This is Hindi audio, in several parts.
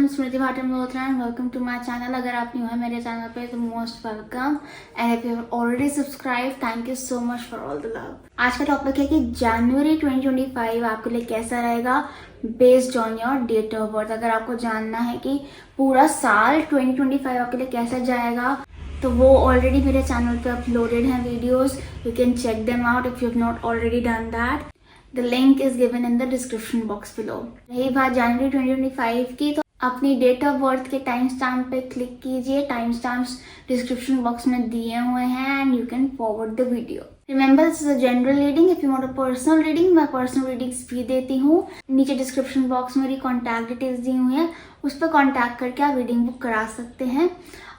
I'm Smriti Bhatia Malhotra and welcome to my channel. अगर आप न्यू है मेरे चैनल पे तो most welcome and if you have already subscribe thank you so much for all the love. आज का टॉपिक है कि जनवरी 2025 आपके लिए कैसा रहेगा based on your date of birth. अगर आपको जानना है कि पूरा साल 2025 आपके लिए कैसा जाएगा तो वो ऑलरेडी मेरे चैनल पे अपलोडेड हैं videos, you can check them out if you have not already done that. The link is given in the description box below। रही बात जनवरी 2025 की तो अपनी डेट ऑफ बर्थ के टाइम स्टैम्प पे क्लिक कीजिए। टाइम स्टैम्प्स डिस्क्रिप्शन बॉक्स में दिए हुए हैं and you can forward the video. Remember this is a general reading. If you want a personal reading मैं पर्सनल रीडिंग्स भी देती हूँ। नीचे डिस्क्रिप्शन बॉक्स में मेरी कॉन्टैक्ट डिटेल्स दी हुई है, उस पर कॉन्टैक्ट करके आप रीडिंग बुक करा सकते हैं।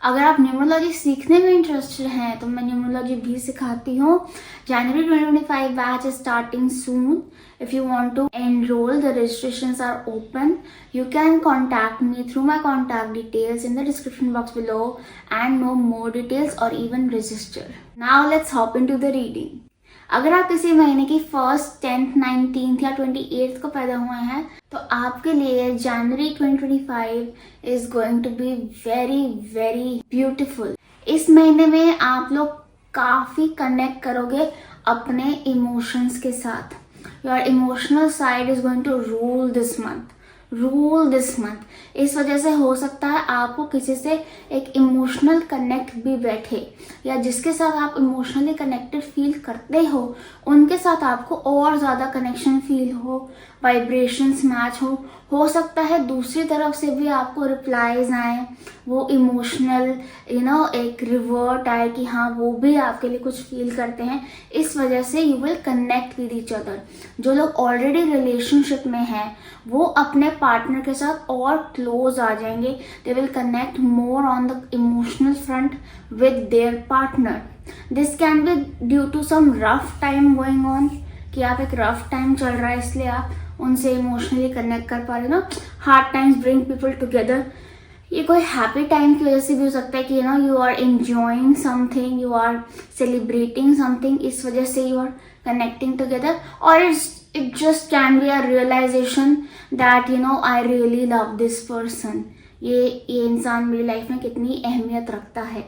अगर आप न्यूमरोलॉजी सीखने में इंटरेस्टेड हैं तो मैं न्यूमरोलॉजी भी सिखाती हूँ। जनवरी 2025 batch is starting soon. If you want to enroll, the registrations are open. You can contact me through my contact details in the description box below and know more details or even register. Now let's hop into the reading. अगर आप किसी महीने की 1st, 10th, 19th या 28th को पैदा हुए हैं तो आपके लिए January 2025 is going to be very very beautiful। इस महीने में आप लोग काफी कनेक्ट करोगे अपने इमोशंस के साथ। Your emotional side is going to rule this month. इस वजह से हो सकता है आपको किसी से एक इमोशनल कनेक्ट भी बैठे या जिसके साथ आप इमोशनली कनेक्टेड फील करते हो उनके साथ आपको और ज़्यादा कनेक्शन फील हो, वाइब्रेशंस मैच हो सकता है दूसरी तरफ से भी आपको रिप्लाईज आए, वो इमोशनल एक रिवर्ट आए कि हाँ वो भी आपके लिए कुछ फील करते हैं। इस वजह से you will connect with each other. जो लोग ऑलरेडी रिलेशनशिप में हैं वो अपने पार्टनर के साथ और क्लोज आ जाएंगे। They will connect more on the emotional front with their partner. This can be due to some rough time going on, कि आप एक रफ टाइम चल रहा है इसलिए आप उनसे इमोशनली कनेक्ट कर पा रहे हो ना। Hard times bring people together. ये कोई हैप्पी टाइम की वजह से भी हो सकता है कि you are enjoying something, you are celebrating something, इस वजह से यू आर कनेक्टिंग टुगेदर। और it just can be a realisation that I really love this person. ये इंसान मेरी लाइफ में कितनी अहमियत रखता है।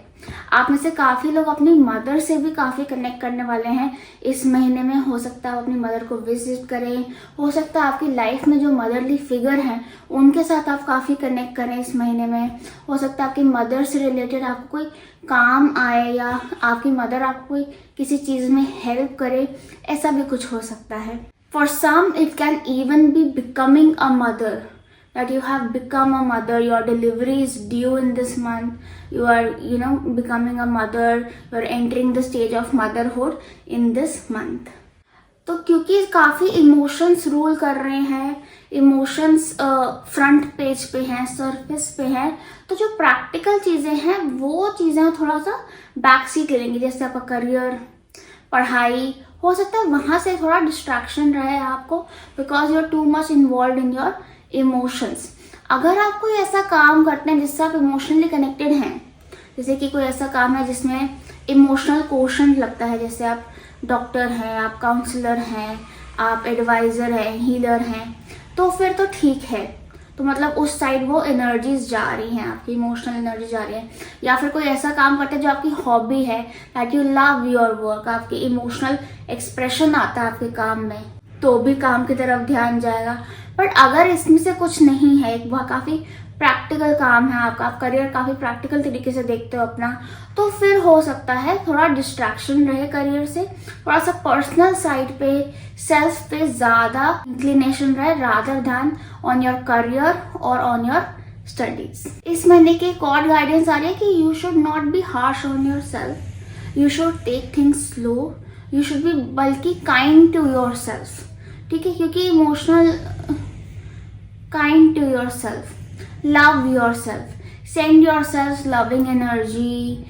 आप में से काफ़ी लोग अपनी मदर से भी काफ़ी कनेक्ट करने वाले हैं इस महीने में। हो सकता है आप अपनी मदर को विजिट करें, हो सकता है आपकी लाइफ में जो मदरली फिगर हैं उनके साथ आप काफ़ी कनेक्ट करें इस महीने में। हो सकता है आपकी मदर से रिलेटेड आपको कोई काम आए या आपकी मदर आपको कोई किसी चीज़ में हेल्प करे, ऐसा भी कुछ हो सकता है। For some it can even be becoming a mother, that you have become a mother, your delivery is due in this month, you are becoming a mother, you are entering the stage of motherhood in this month। तो क्योंकि काफ़ी इमोशंस रूल कर रहे हैं, इमोशंस फ्रंट पेज पे हैं, सरफेस पे हैं, तो जो प्रैक्टिकल चीज़ें हैं वो चीज़ें थोड़ा सा बैक सीट ले लेंगी। जैसे आपका करियर, पढ़ाई, हो सकता है वहाँ से थोड़ा डिस्ट्रैक्शन रहे आपको because you are too much involve in your emotions. अगर आप कोई ऐसा काम करते हैं जिससे आप इमोशनली कनेक्टेड हैं, जैसे कि कोई ऐसा काम है जिसमें इमोशनल क्वोशंट लगता है, जैसे आप डॉक्टर हैं, आप काउंसलर हैं, आप एडवाइज़र हैं, हीलर हैं, तो फिर तो ठीक है। तो मतलब उस साइड वो एनर्जीज जा रही हैं, आपकी इमोशनल एनर्जी जा रही है। या फिर कोई ऐसा काम करते हैं जो आपकी हॉबी है, that you love your work, आपकी इमोशनल एक्सप्रेशन आता है आपके काम में, तो भी काम की तरफ ध्यान जाएगा। बट अगर इसमें से कुछ नहीं है, एक बहुत काफ़ी प्रैक्टिकल काम है आपका, आप करियर काफ़ी प्रैक्टिकल तरीके से देखते हो अपना, तो फिर हो सकता है थोड़ा डिस्ट्रैक्शन रहे करियर से, थोड़ा सा पर्सनल साइड पे, सेल्फ पे ज़्यादा इंक्लिनेशन रहे rather than on your career और ऑन योर स्टडीज। इस महीने की एक और गाइडेंस आ रही है कि you should not be harsh on yourself, you should take things slow, you should be बल्कि काइंड टू योर सेल्फ। ठीक है, क्योंकि emotional kind to yourself, love yourself, send yourself loving energy,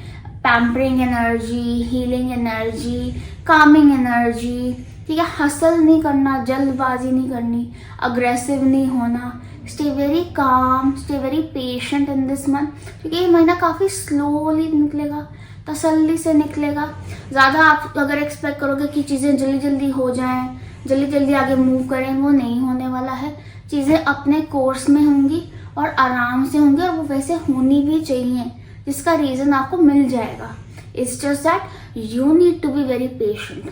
pampering energy, healing energy, calming energy. ठीक है, हसल नहीं करना, जल्दबाजी नहीं करनी, अग्रेसिव नहीं होना, stay very calm, stay very patient in this month, क्योंकि ये महीना काफ़ी स्लोली निकलेगा, तसल्ली से निकलेगा। ज़्यादा आप अगर एक्सपेक्ट करोगे कि चीज़ें जल्दी जल्दी हो जाएं, जल्दी जल्दी आगे मूव करें, वो नहीं होने वाला है। चीज़ें अपने कोर्स में होंगी और आराम से होंगे, और वो वैसे होनी भी चाहिए, जिसका रीज़न आपको मिल जाएगा. It's just that you need to be very patient.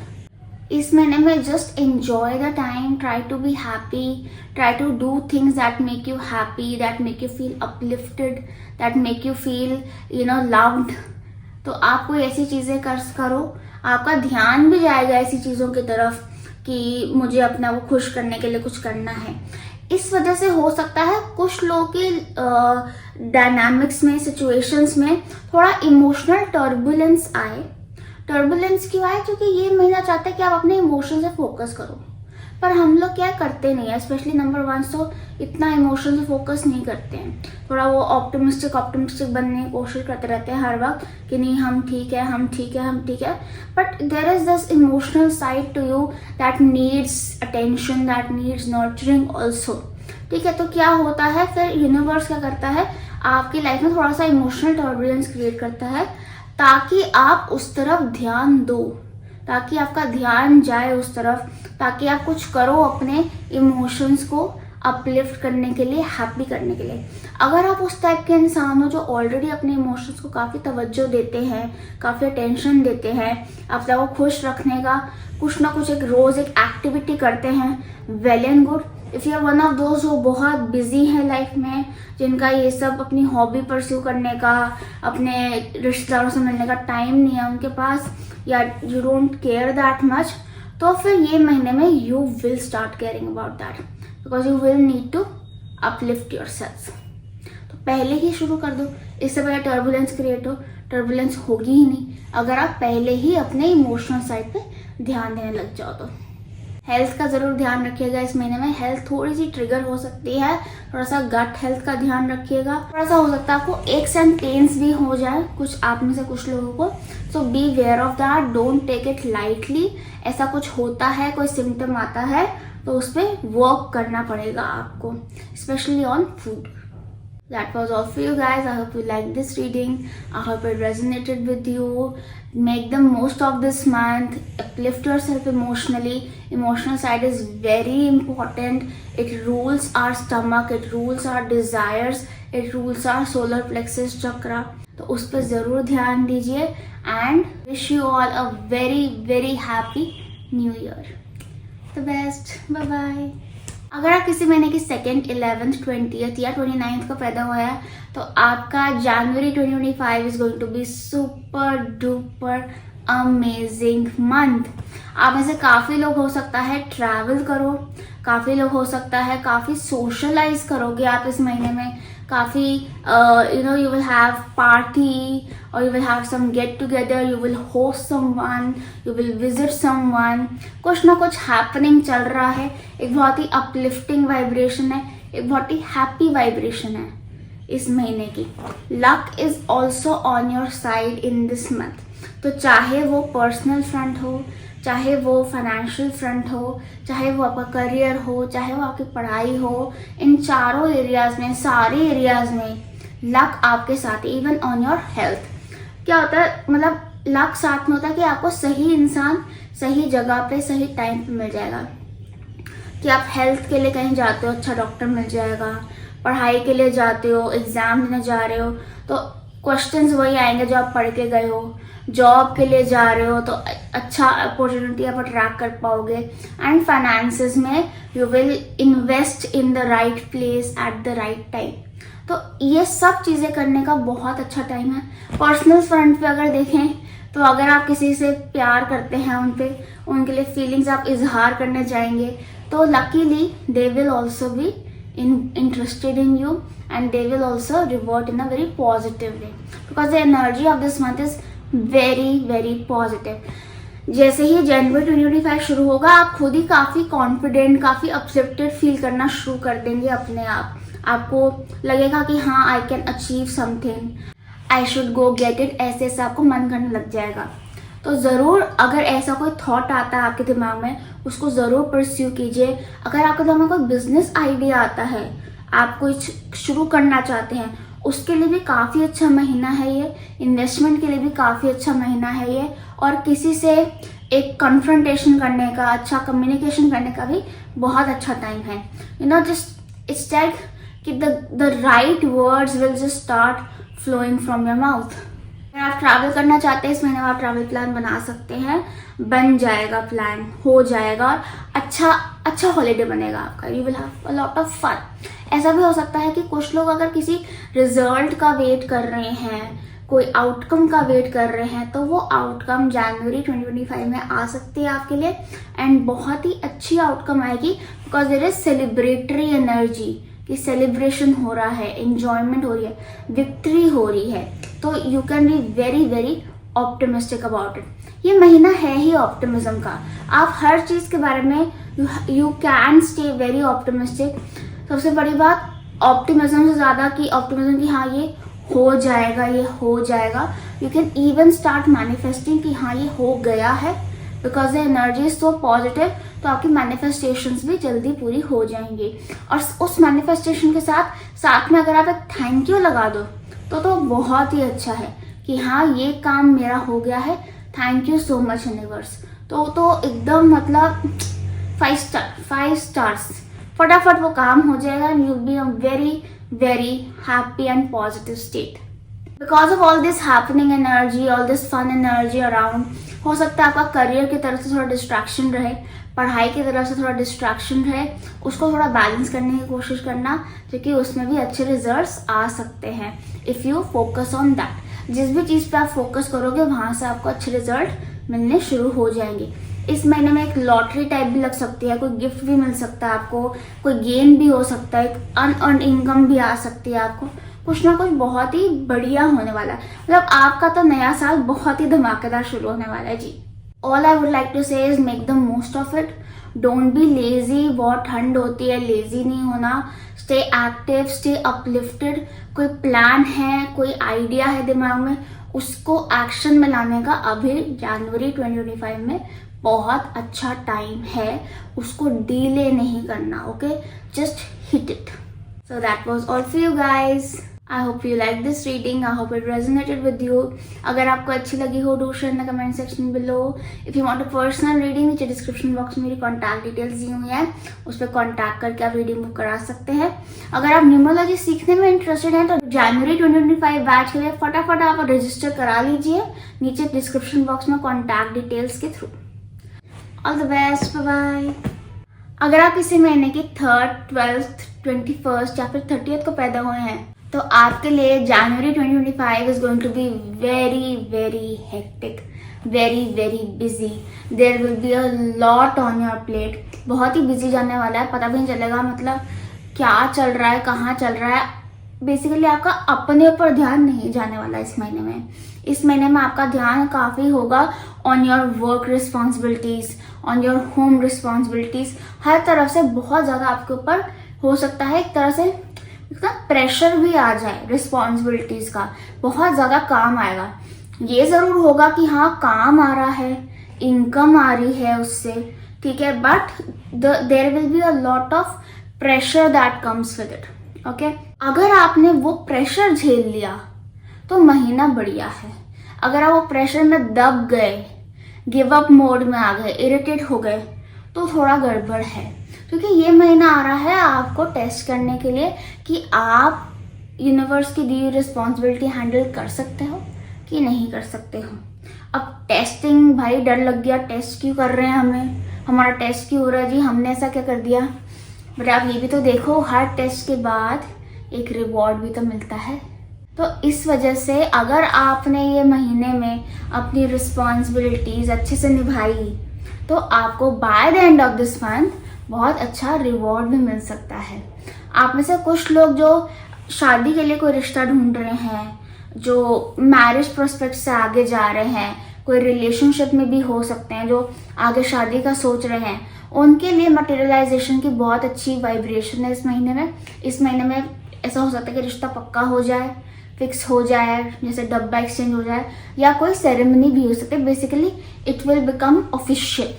इस महीने में just enjoy the time, try to be happy, try to do things that make you happy, that make you feel uplifted, that make you feel loved. तो आप कोई ऐसी चीज़ें करो, आपका ध्यान भी जाएगा ऐसी चीज़ों की तरफ कि मुझे अपना वो खुश करने के लिए कुछ करना है. इस वजह से हो सकता है कुछ लोगों के डायनामिक्स में, सिचुएशंस में थोड़ा इमोशनल टर्बुलेंस आए. टर्बुलेंस क्यों आए? क्योंकि ये महीना चाहता है कि आप अपने इमोशन से फोकस करो, पर हम लोग क्या करते नहीं है. स्पेशली नंबर 1 तो इतना इमोशन से फोकस नहीं करते हैं. थोड़ा वो ऑप्टिमिस्टिक बनने की कोशिश करते रहते हैं हर वक्त कि नहीं हम ठीक है, हम ठीक है, हम ठीक है. But there is this emotional side to you that needs attention, that needs nurturing also. ठीक है, तो क्या होता है फिर, यूनिवर्स क्या करता है, आपकी लाइफ में थोड़ा सा इमोशनल टर्बुलेंस क्रिएट करता है ताकि आप उस तरफ ध्यान दो, ताकि आपका ध्यान जाए उस तरफ, ताकि आप कुछ करो अपने इमोशंस को अपलिफ्ट करने के लिए, हैप्पी करने के लिए. अगर आप उस टाइप के इंसान हो जो ऑलरेडी अपने इमोशंस को काफ़ी तवज्जो देते हैं, काफ़ी अटेंशन देते हैं, अपने को खुश रखने का कुछ ना कुछ एक रोज़ एक एक्टिविटी करते हैं, well and good. If you are one of those जो बहुत बिजी है लाइफ में, जिनका ये सब अपनी हॉबी परस्यू करने का, अपने रिश्तेदारों से मिलने का टाइम नहीं है उनके पास, या you don't care that much, तो फिर ये महीने में you will start caring about that, because you will need to uplift your self. तो पहले ही शुरू कर दो, इससे पहले टर्बुलेंस क्रिएट हो. टर्बुलेंस होगी ही नहीं अगर आप पहले ही अपने इमोशनल साइड पे ध्यान देने लग जाओ. तो हेल्थ का ज़रूर ध्यान रखिएगा इस महीने में. हेल्थ थोड़ी सी ट्रिगर हो सकती है, थोड़ा सा गट हेल्थ का ध्यान रखिएगा. थोड़ा सा हो सकता है आपको एक्स एंड पेन्स भी हो जाए कुछ आप में से कुछ लोगों को. So beware of that, don't take it lightly. ऐसा कुछ होता है, कोई सिम्टम आता है तो उस पर वर्क करना पड़ेगा आपको, specially on food. That was all for you guys. I hope you liked this reading. I hope it resonated with you. Make the most of this month. Uplift yourself emotionally. Emotional side is very important. It rules our stomach. It rules our desires. It rules our solar plexus chakra. तो उस पर ज़रूर ध्यान दीजिए. And wish you all a very very happy new year. The best. Bye bye. अगर आप किसी महीने की 2nd, 11th, 20th या 29th को पैदा हुआ है तो आपका January 2025 is going to be super duper amazing month. आप में से काफ़ी लोग हो सकता है ट्रैवल करो, काफ़ी लोग हो सकता है काफ़ी सोशलाइज करोगे आप इस महीने में. काफ़ी you will have party or you will have some get together, you will host someone, you will visit someone. कुछ ना कुछ हैपनिंग चल रहा है. एक बहुत ही अपलिफ्टिंग वाइब्रेशन है, एक बहुत ही हैप्पी वाइब्रेशन है इस महीने की. Luck is also on your side in this month. तो चाहे वो पर्सनल फ्रंट हो, चाहे वो फाइनेंशियल फ्रंट हो, चाहे वो आपका करियर हो, चाहे वो आपकी पढ़ाई हो, इन चारों एरियाज में, सारे एरियाज में लक आपके साथ. इवन ऑन योर हेल्थ क्या होता है, मतलब लक साथ में होता है कि आपको सही इंसान सही जगह पे सही टाइम पे मिल जाएगा. कि आप हेल्थ के लिए कहीं जाते हो, अच्छा डॉक्टर मिल जाएगा. पढ़ाई के लिए जाते हो, एग्जाम देने जा रहे हो तो क्वेश्चंस वही आएंगे जो आप पढ़ के गए हो. जॉब के लिए जा रहे हो तो अच्छा अपॉर्चुनिटी आप अट्रैक्ट कर पाओगे. एंड फाइनेंसेस में you will invest in the right place at the right time. तो ये सब चीज़ें करने का बहुत अच्छा टाइम है. पर्सनल फ्रंट पे अगर देखें तो अगर आप किसी से प्यार करते हैं, उनके लिए फीलिंग्स आप इजहार करने जाएंगे तो luckily they will also be interested in you and they will also revert in a very positive way because the energy of this month is very very positive. जैसे ही जनवरी 2025 शुरू होगा आप खुद ही काफ़ी कॉन्फिडेंट, काफ़ी अपलिफ्टेड फील करना शुरू कर देंगे अपने आप. आपको लगेगा कि हाँ I can achieve something, I should go get it. ऐसे ऐसे आपको मन करने लग जाएगा. तो ज़रूर अगर ऐसा कोई थॉट आता है आपके दिमाग में उसको ज़रूर परस्यू कीजिए. अगर आपके दिमाग में कोई बिजनेस आइडिया आता है, आप कुछ शुरू करना चाहते हैं, उसके लिए भी काफ़ी अच्छा महीना है ये. इन्वेस्टमेंट के लिए भी काफ़ी अच्छा महीना है ये. और किसी से एक कन्फ्रंटेशन करने का, अच्छा कम्युनिकेशन करने का भी बहुत अच्छा टाइम है. जस्ट इट्स लाइक कि the right words will just start flowing from your mouth. अगर आप ट्रैवल करना चाहते हैं इस महीने में, आप ट्रैवल प्लान बना सकते हैं, बन जाएगा, प्लान हो जाएगा और अच्छा हॉलीडे बनेगा आपका। You will have a lot of fun. ऐसा भी हो सकता है कि कुछ लोग अगर किसी रिजल्ट का वेट कर रहे हैं, कोई आउटकम का वेट कर रहे हैं, तो वो आउटकम जनवरी 2025 में आ सकती है आपके लिए, एंड बहुत ही अच्छी आउटकम आएगी because there is celebratory energy, कि सेलिब्रेशन हो रहा है, एंजॉयमेंट हो रही है, विक्ट्री हो रही है। तो you can be very very optimistic about it. ये महीना है ही ऑप्टिमिज्म का। आप हर चीज़ के बारे में you can stay very optimistic. सबसे बड़ी बात ऑप्टिमिज्म से ज़्यादा कि ऑप्टिमिज्म की हाँ ये हो जाएगा, ये हो जाएगा। You can even start manifesting कि हाँ ये हो गया है, because the energy is so positive. तो आपकी मैनिफेस्टेशंस भी जल्दी पूरी हो जाएंगी। और उस मैनिफेस्टेशन के साथ में अगर आप एक थैंक यू लगा दो तो बहुत ही अच्छा है कि हाँ ये काम मेरा हो गया है, thank you so much universe. तो एकदम मतलब 5 स्टार्स, फटाफट वो काम हो जाएगा and you be a very very happy and positive state because of all this happening energy, all this fun energy around. हो सकता है आपका करियर की तरफ से थोड़ा डिस्ट्रैक्शन रहे, पढ़ाई की तरफ से थोड़ा डिस्ट्रैक्शन रहे, उसको थोड़ा बैलेंस करने की कोशिश करना, क्योंकि उसमें भी अच्छे रिजल्ट्स आ सकते हैं if you focus on that. जिस भी चीज़ पे आप फोकस करोगे वहाँ से आपको अच्छे रिजल्ट मिलने शुरू हो जाएंगे। इस महीने में एक लॉटरी टाइप भी लग सकती है, कोई गिफ्ट भी मिल सकता है आपको, कोई गेन भी हो सकता है, एक अनअर्न्ड इनकम भी आ सकती है आपको। कुछ ना कुछ बहुत ही बढ़िया होने वाला है। मतलब आपका तो नया साल बहुत ही धमाकेदार शुरू होने वाला है जी। All I would like to say is make the most of it. Don't be lazy. बहुत ठंड होती है, लेजी नहीं होना। Stay active, stay uplifted. कोई प्लान है, कोई आइडिया है दिमाग में, उसको एक्शन में लाने का अभी जनवरी 2025 में बहुत अच्छा टाइम है। उसको डिले नहीं करना, okay? Just hit it. So that was all for you guys. I hope you liked this reading. I hope it resonated with you. अगर आपको अच्छी लगी हो, do share in the comment section below. If you want a personal reading, नीचे डिस्क्रिप्शन बॉक्स में मेरी कॉन्टैक्ट डिटेल्स दी हुई हैं, उस पर कॉन्टैक्ट करके आप रीडिंग बुक करा सकते हैं। अगर आप न्यूमरोलॉजी सीखने में इंटरेस्टेड हैं तो जनवरी 2025 बैच के लिए फटाफट आप रजिस्टर करा लीजिए नीचे डिस्क्रिप्शन बॉक्स में कॉन्टैक्ट डिटेल्स के through. All the best, bye bye. अगर आप इसी महीने की 3rd, 12th, 21st या फिर 30th को पैदा हुए हैं तो आपके लिए January 2025 is going to be very very hectic, very very busy. There will be a lot on your plate. बहुत ही बिजी जाने वाला है, पता भी नहीं चलेगा मतलब क्या चल रहा है, कहाँ चल रहा है। बेसिकली आपका अपने ऊपर ध्यान नहीं जाने वाला इस महीने में। इस महीने में आपका ध्यान काफ़ी होगा on your work responsibilities, on your home responsibilities. हर तरफ से बहुत ज़्यादा आपके ऊपर हो सकता है एक तरह से प्रेशर भी आ जाए रिस्पॉन्सिबिलिटीज का, बहुत ज़्यादा काम आएगा। ये ज़रूर होगा कि हाँ काम आ रहा है, इनकम आ रही है उससे, ठीक है, but there will be a lot of pressure that comes with it, okay? अगर आपने वो प्रेशर झेल लिया तो महीना बढ़िया है। अगर आप वो प्रेशर में दब गए, गिव अप मोड में आ गए, इरिटेट हो गए, तो थोड़ा गड़बड़ है। क्योंकि ये महीना आ रहा है आपको टेस्ट करने के लिए कि आप यूनिवर्स की दी हुई रिस्पॉन्सिबिलिटी हैंडल कर सकते हो कि नहीं कर सकते हो। अब टेस्टिंग, भाई डर लग गया, टेस्ट क्यों कर रहे हैं हमें, हमारा टेस्ट क्यों हो रहा है जी, हमने ऐसा क्या कर दिया। बट आप ये भी तो देखो, हर टेस्ट के बाद एक रिवॉर्ड भी तो मिलता है। तो इस वजह से अगर आपने ये महीने में अपनी रिस्पॉन्सिबिलिटीज अच्छे से निभाई तो आपको bye the end of this month बहुत अच्छा रिवॉर्ड भी मिल सकता है। आप में से कुछ लोग जो शादी के लिए कोई रिश्ता ढूंढ रहे हैं, जो मैरिज प्रोस्पेक्ट से आगे जा रहे हैं, कोई रिलेशनशिप में भी हो सकते हैं, जो आगे शादी का सोच रहे हैं, उनके लिए मटेरियलाइजेशन की बहुत अच्छी वाइब्रेशन है इस महीने में। इस महीने में ऐसा हो सकता है कि रिश्ता पक्का हो जाए, फिक्स हो जाए, जैसे डब्बा एक्सचेंज हो जाए, या कोई सेरेमनी भी हो सकती है। Basically it will become official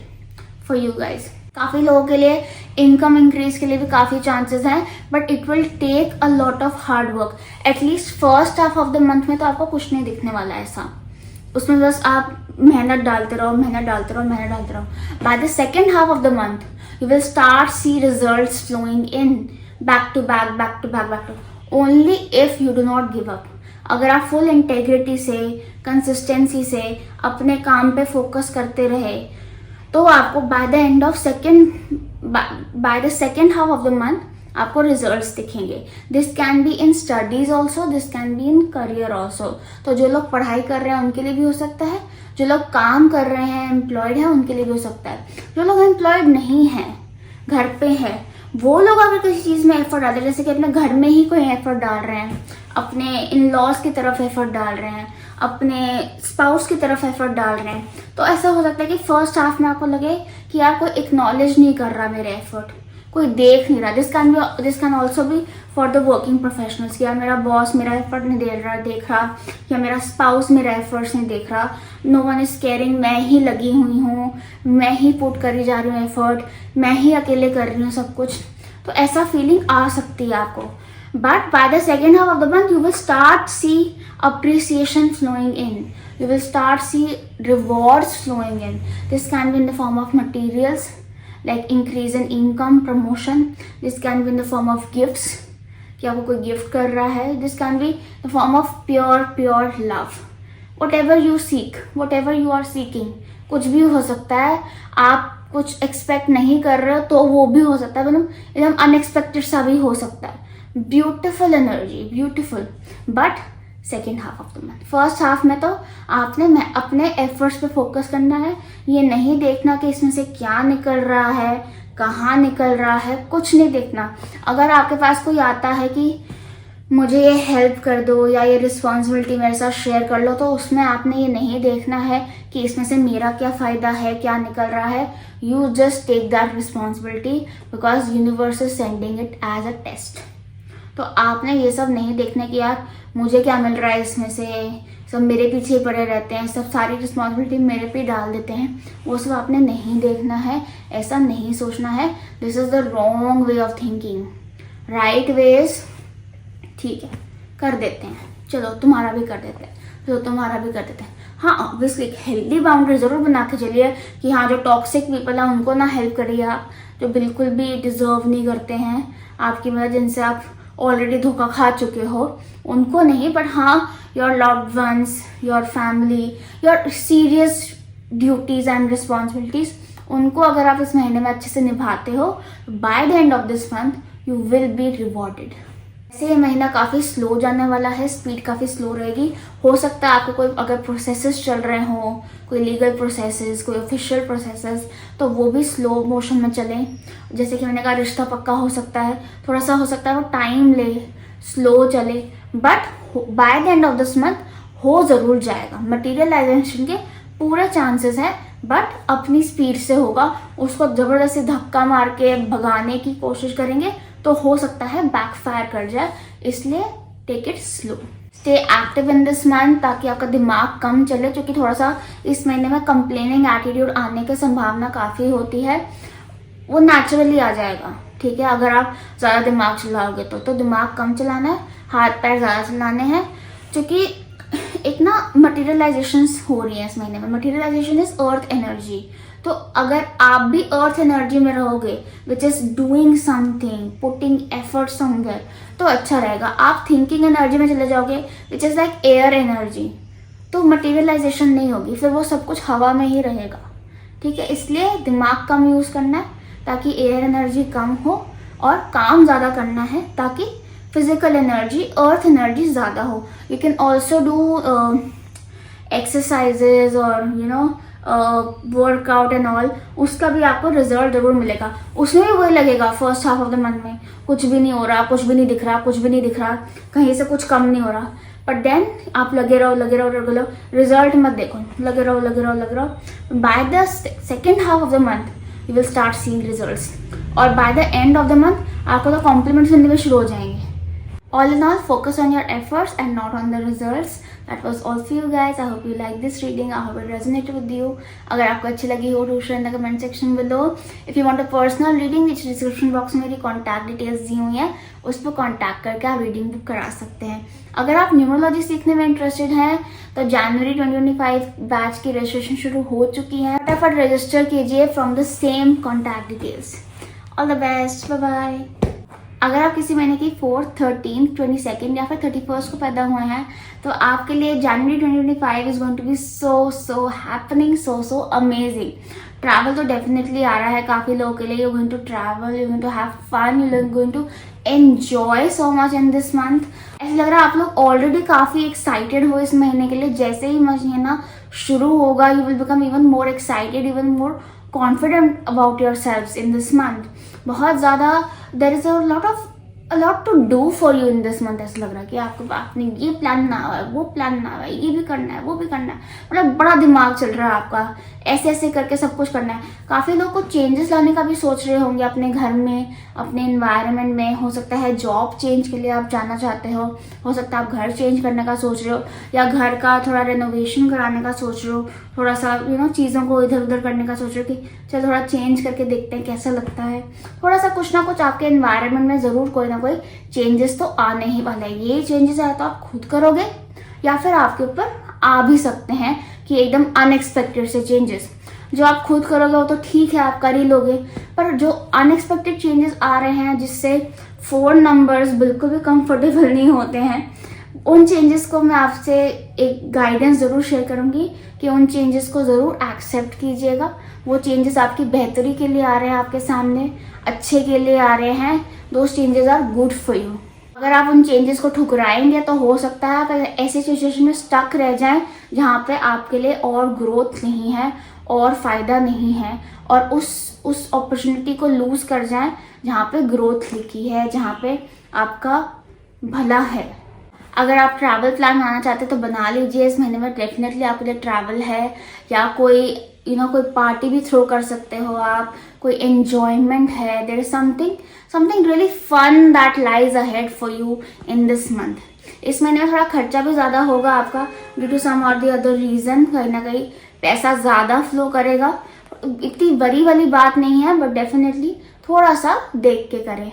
for you guys. काफ़ी लोगों के लिए इनकम इंक्रीज के लिए भी काफ़ी चांसेस हैं, but it will take a lot of hard work. At least first half of the month में तो आपको कुछ नहीं दिखने वाला है ऐसा, उसमें बस आप मेहनत डालते रहो, मेहनत डालते रहो, मेहनत डालते रहो। By the second half of the month you will start see results flowing in. Back to back back to back back to, only if you do not give up. अगर आप फुल इंटेग्रिटी से, कंसिस्टेंसी से अपने काम पे फोकस करते रहे, तो आपको bye the second half of the month आपको रिजल्ट्स दिखेंगे। This can be in studies also, this can be in career also. तो जो लोग पढ़ाई कर रहे हैं उनके लिए भी हो सकता है, जो लोग काम कर रहे हैं, एम्प्लॉयड हैं, उनके लिए भी हो सकता है। जो लोग एम्प्लॉयड नहीं हैं, घर पे हैं, वो लोग अगर किसी चीज़ में एफर्ट डालते हैं, जैसे कि अपने घर में ही कोई एफर्ट डाल रहे हैं, अपने इन लॉज की तरफ एफर्ट डाल रहे हैं, अपने स्पाउस की तरफ एफर्ट डाल रहे हैं, तो ऐसा हो सकता है कि फर्स्ट हाफ में आपको लगे कि यार कोई एक्नॉलेज नहीं कर रहा मेरे एफर्ट, कोई देख नहीं रहा। This can also be for the working professionals, या मेरा बॉस मेरा एफर्ट नहीं देख रहा, या मेरा स्पाउस मेरा एफर्ट्स नहीं देख रहा, नो वन इज केयरिंग, मैं ही लगी हुई हूँ, मैं ही पुट करी जा रही हूँ एफर्ट, मैं ही अकेले कर रही हूँ सब कुछ। तो ऐसा फीलिंग आ सकती है आपको। But by the second half of the month you will start see appreciation flowing in, you will start see rewards flowing in. This can be in the form of materials like increase in income, promotion. This can be in the form of gifts, कि आपको कोई गिफ्ट कर रहा है. This can be the form of pure love. Whatever you seek, whatever you are seeking, कुछ भी हो सकता है. आप कुछ एक्सपेक्ट नहीं कर रहे हो तो वो भी हो सकता है, मतलब एकदम अनएक्सपेक्टेड सा भी हो सकता है. Beautiful energy, beautiful. But second half of the month, first half में तो आपने अपने एफर्ट्स पे फोकस करना है. ये नहीं देखना कि इसमें से क्या निकल रहा है, कहाँ निकल रहा है, कुछ नहीं देखना. अगर आपके पास कोई आता है कि मुझे ये हेल्प कर दो या ये रिस्पॉन्सिबिलिटी मेरे साथ शेयर कर लो, तो उसमें आपने ये नहीं देखना है कि इसमें से मेरा क्या फ़ायदा है, क्या निकल रहा है. You just take that responsibility because universe is sending it as a test. तो आपने ये सब नहीं देखना कि यार मुझे क्या मिल रहा है इसमें से, सब मेरे पीछे ही पड़े रहते हैं, सब सारी रिस्पॉन्सिबिलिटी मेरे पे डाल देते हैं. वो सब आपने नहीं देखना है, ऐसा नहीं सोचना है. This is the wrong way of thinking. Right ways ठीक है कर देते हैं, चलो तुम्हारा भी कर देते हैं, चलो तुम्हारा भी कर देते हैं. हाँ ऑब्वियसली हेल्दी बाउंड्री ज़रूर बना के चलिए कि हाँ जो टॉक्सिक पीपल है उनको ना हेल्प करिए आप, जो बिल्कुल भी डिजर्व नहीं करते हैं आपकी मदद, जिनसे आप ऑलरेडी धोखा खा चुके हो, उनको नहीं. बट हाँ your loved ones, your family, your serious duties and responsibilities, उनको अगर आप इस महीने में अच्छे से निभाते हो, bye the end of this month you will be rewarded. ऐसे ये महीना काफ़ी स्लो जाने वाला है, स्पीड काफ़ी स्लो रहेगी. हो सकता है आपको कोई अगर प्रोसेसेस चल रहे हों, कोई लीगल प्रोसेसेस, कोई ऑफिशियल प्रोसेसेस, तो वो भी स्लो मोशन में चलें. जैसे कि मैंने कहा रिश्ता पक्का हो सकता है, थोड़ा सा हो सकता है वो टाइम ले, स्लो चले, but by the end of this month हो ज़रूर जाएगा. मटीरियलाइजेशन के पूरे चांसेस हैं, बट अपनी स्पीड से होगा. उसको ज़बरदस्ती धक्का मार के भगाने की कोशिश करेंगे तो हो सकता है बैकफायर कर जाए. इसलिए take it slow, stay active in this month, ताकि आपका दिमाग कम चले, क्योंकि थोड़ा सा इस महीने में कंप्लेनिंग एटीट्यूड आने की संभावना काफ़ी होती है. वो नेचुरली आ जाएगा, ठीक है. अगर आप ज़्यादा दिमाग चलाओगे तो दिमाग कम चलाना है, हाथ पैर ज़्यादा चलाने हैं, क्योंकि एक ना मटीरियलाइजेशन हो रही है इस महीने में. मटीरियलाइजेशन इज अर्थ एनर्जी. तो अगर आप भी अर्थ एनर्जी में रहोगे, which is doing something, putting effort somewhere, तो अच्छा रहेगा. आप थिंकिंग एनर्जी में चले जाओगे, which is like air energy, तो मटीरियलाइजेशन नहीं होगी, फिर वो सब कुछ हवा में ही रहेगा, ठीक है. इसलिए दिमाग कम यूज करना है ताकि एयर एनर्जी कम हो, और काम ज़्यादा करना है ताकि फिजिकल एनर्जी, अर्थ एनर्जी ज़्यादा हो. You can also do exercises और वर्कआउट एंड ऑल, उसका भी आपको रिजल्ट जरूर मिलेगा. उसमें भी वही लगेगा first half of the month में कुछ भी नहीं हो रहा, कुछ भी नहीं दिख रहा, कुछ भी नहीं दिख रहा, कहीं से कुछ कम नहीं हो रहा. बट देन आप लगे रहो, रिजल्ट मत देखो, लगे रहो. By the second half of the month you will start seeing results, और by the end of the month आपको तो कॉम्प्लीमेंट्स मिलने में शुरू हो जाएंगे. All in all, focus on your efforts and not on the results. That was all for you guys. I hope you like this reading. I hope it resonated with you. अगर आपको अच्छी लगी हो, do share in the comment section below. If you want a personal reading, नीचे डिस्क्रिप्शन बॉक्स में मेरी कॉन्टैक्ट डिटेल्स दी हुई हैं, उस पर कॉन्टैक्ट करके आप रीडिंग बुक करा सकते हैं. अगर आप न्यूमरोलॉजी सीखने में इंटरेस्टेड हैं तो जनवरी 2025 बैच की रजिस्ट्रेशन शुरू हो चुकी है. फटाफट रजिस्टर कीजिए from the same contact details. All the best, bye bye. अगर आप किसी महीने की 4th, 13th, 22nd या फिर 31st को पैदा हुए हैं तो आपके लिए January 2025 is going to be so happening, so amazing. Travel तो डेफिनेटली आ रहा है काफ़ी लोगों के लिए। You going to travel, you going to have fun, you going to enjoy so much in this month. ऐसा लग रहा है आप लोग ऑलरेडी काफ़ी एक्साइटेड हो इस महीने के लिए। जैसे ही महीना शुरू होगा you will become even more excited, even more confident about your self in this month. बहुत ज़्यादा there is a lot to do for you in this month. ऐसा लग रहा है कि आपको आपने ये प्लान ना हुआ है, वो प्लान ना हुआ है, ये भी करना है, वो भी करना है। मतलब बड़ा दिमाग चल रहा है आपका, ऐसे ऐसे करके सब कुछ करना है। काफ़ी लोग कुछ चेंजेस लाने का भी सोच रहे होंगे अपने घर में, अपने इन्वायरमेंट में। हो सकता है जॉब चेंज के लिए आप जाना चाहते हो सकता है आप घर चेंज करने का सोच रहे हो, या घर का थोड़ा रेनोवेशन कराने का सोच रहे हो, थोड़ा सा चीज़ों को इधर उधर करने का सोच रहे हो कि चलो थोड़ा चेंज करके देखते हैं कैसा लगता है। थोड़ा सा कुछ ना कुछ आपके इन्वायरमेंट में ज़रूर कोई ना कोई चेंजेस तो आने ही वाला है। ये चेंजेस आए तो आप खुद करोगे या फिर आपके ऊपर आ भी सकते हैं कि एकदम अनएक्सपेक्टेड से चेंजेस। जो आप खुद करोगे वो तो ठीक है, आप कर ही लोगे, पर जो अनएक्सपेक्टेड चेंजेस आ रहे हैं जिससे 4 नंबर्स बिल्कुल भी कंफर्टेबल नहीं होते हैं, उन चेंजेस को मैं आपसे एक गाइडेंस ज़रूर शेयर करूंगी कि उन चेंजेस को ज़रूर एक्सेप्ट कीजिएगा। वो चेंजेस आपकी बेहतरी के लिए आ रहे हैं, आपके सामने अच्छे के लिए आ रहे हैं। Those changes are good for you. अगर आप उन चेंजेस को ठुकराएंगे तो हो सकता है आप ऐसे सिचुएशन में स्टक रह जाएं जहाँ पे आपके लिए और ग्रोथ नहीं है और फ़ायदा नहीं है, और उस अपॉर्चुनिटी को लूज़ कर जाएं जहाँ पे ग्रोथ लिखी है, जहाँ पे आपका भला है। अगर आप ट्रैवल प्लान बनाना चाहते हैं तो बना लीजिए। इस महीने में डेफिनेटली आपके लिए ट्रैवल है, या कोई कोई पार्टी भी थ्रो कर सकते हो आप, कोई एन्जॉयमेंट है। There is something really fun that lies ahead for you in this month. इस महीने में थोड़ा खर्चा भी ज़्यादा होगा आपका ड्यू टू सम और दी अदर रीज़न। कहीं ना कहीं पैसा ज़्यादा फ्लो करेगा। इतनी बड़ी वाली बात नहीं है, बट डेफिनेटली थोड़ा सा देख के करें।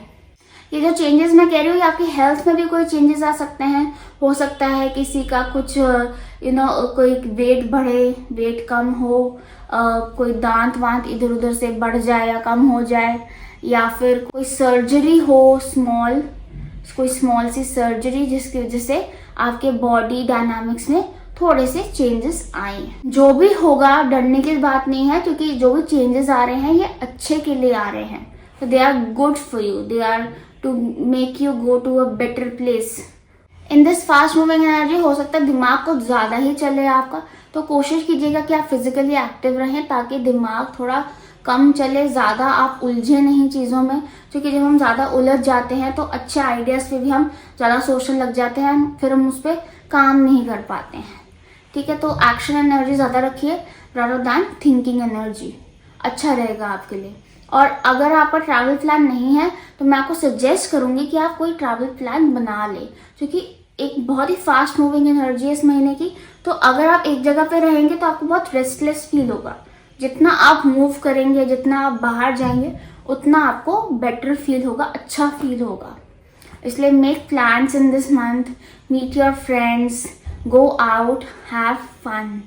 ये जो चेंजेस मैं कह रही हूँ, आपकी हेल्थ में भी कोई चेंजेस आ सकते हैं। हो सकता है किसी का कुछ कोई वेट बढ़े, वेट कम हो, कोई दांत वांत इधर उधर से बढ़ जाए या कम हो जाए, या फिर कोई सर्जरी हो, कोई स्मॉल सी सर्जरी जिसकी वजह से आपके बॉडी डायनामिक्स में थोड़े से चेंजेस आए। जो भी होगा डरने की बात नहीं है, क्योंकि जो भी चेंजेस आ रहे हैं ये अच्छे के लिए आ रहे हैं। तो they are good for you, they are to make you go to a better place. In this fast moving energy हो सकता है दिमाग कुछ ज़्यादा ही चले आपका, तो कोशिश कीजिएगा कि आप फिजिकली एक्टिव रहें ताकि दिमाग थोड़ा कम चले, ज़्यादा आप उलझे नहीं चीज़ों में। क्योंकि जब हम ज़्यादा उलझ जाते हैं तो अच्छे आइडियाज़ पे भी हम ज़्यादा सोचने लग जाते हैं, फिर हम उस पर काम नहीं कर पाते हैं। ठीक है, तो एक्शन एनर्जी ज़्यादा रखिए रादर दैन थिंकिंग एनर्जी, अच्छा रहेगा आपके लिए। और अगर आपका ट्रैवल प्लान नहीं है तो मैं आपको सजेस्ट करूंगी कि आप कोई ट्रैवल प्लान बना लें, क्योंकि एक बहुत ही फास्ट मूविंग एनर्जी है इस महीने की। तो अगर आप एक जगह पे रहेंगे तो आपको बहुत रेस्टलेस फील होगा। जितना आप मूव करेंगे, जितना आप बाहर जाएंगे, उतना आपको बेटर फील होगा, अच्छा फील होगा। इसलिए make plans in this month, meet your friends, go out, have fun.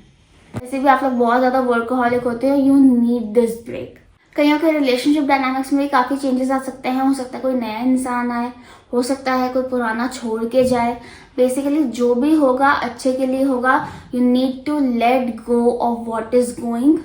वैसे भी आप लोग बहुत ज़्यादा वर्कहॉलिक होते हैं, यू नीड दिस ब्रेक। कईयों के रिलेशनशिप डायनामिक्स में भी काफ़ी चेंजेस आ सकते हैं। हो सकता है कोई नया इंसान आए, हो सकता है कोई पुराना छोड़ के जाए। बेसिकली जो भी होगा अच्छे के लिए होगा। You need to let go of what is going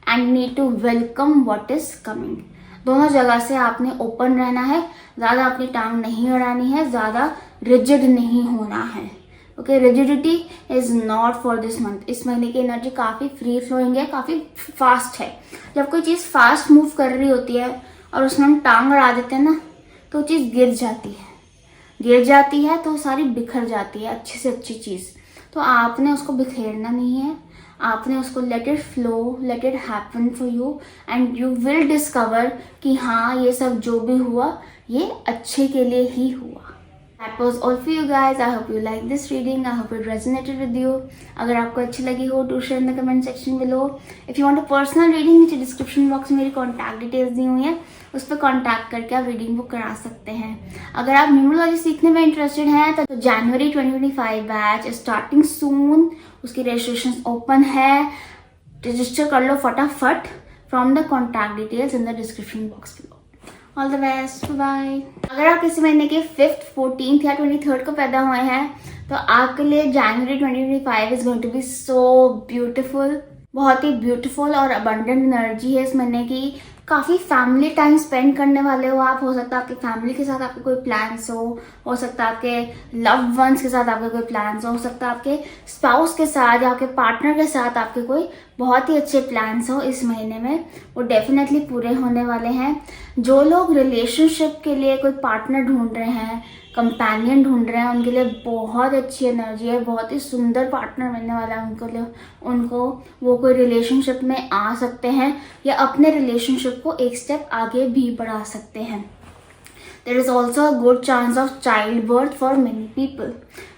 and need to welcome what is coming. दोनों जगह से आपने ओपन रहना है, ज़्यादा अपनी टांग नहीं अड़ानी है, ज़्यादा रिजिड नहीं होना है। Okay, rigidity is not for this month. इस महीने की एनर्जी काफ़ी फ्री फ्लोइंग है, काफ़ी फास्ट है। जब कोई चीज़ फास्ट मूव कर रही होती है और उसमें हम टांग अड़ा देते हैं ना, तो चीज़ गिर जाती है तो सारी बिखर जाती है अच्छी से अच्छी चीज़। तो आपने उसको बिखेरना नहीं है, आपने उसको let it flow, let it happen for you and you will discover कि हाँ, ये सब जो भी हुआ ये अच्छे के लिए ही हुआ। That was all for you guys. I hope you like this reading. I hope it resonated with you. अगर आपको अच्छी लगी हो do share in the comment section below. If you want a personal reading, नीचे डिस्क्रिप्शन बॉक्स में मेरी कॉन्टैक्ट डिटेल्स दी हुई हैं, उस पर कॉन्टैक्ट करके आप रीडिंग बुक करा सकते हैं। अगर आप न्यूमरोलॉजी सीखने में इंटरेस्टेड हैं तो जनवरी 2025 बैच स्टार्टिंग सून, उसकी रजिस्ट्रेशन ओपन है। रजिस्टर कर लो फटाफट from the contact details in the description box below. All the best, bye. अगर आप इस महीने के 5th, 14th या 23rd को पैदा हुए हैं तो आपके लिए January 2025 is going to be so beautiful. बहुत ही ब्यूटीफुल और अबंडेंट एनर्जी है इस महीने की। काफ़ी फैमिली टाइम स्पेंड करने वाले हो आप। हो सकता है आपके फैमिली के साथ आपके कोई प्लान्स हो सकता है आपके लव्ड वंस के साथ आपके कोई प्लान्स हो सकता है आपके स्पाउस के साथ या आपके पार्टनर के साथ आपके कोई बहुत ही अच्छे प्लान्स हो इस महीने में, वो डेफिनेटली पूरे होने वाले हैं। जो लोग रिलेशनशिप के लिए कोई पार्टनर ढूंढ रहे हैं, कंपेनियन ढूंढ रहे हैं, उनके लिए बहुत अच्छी एनर्जी है। बहुत ही सुंदर पार्टनर मिलने वाला है उनको लिए। उनको वो कोई रिलेशनशिप में आ सकते हैं या अपने रिलेशनशिप को एक स्टेप आगे भी बढ़ा सकते हैं। There is also a good chance of childbirth for many people.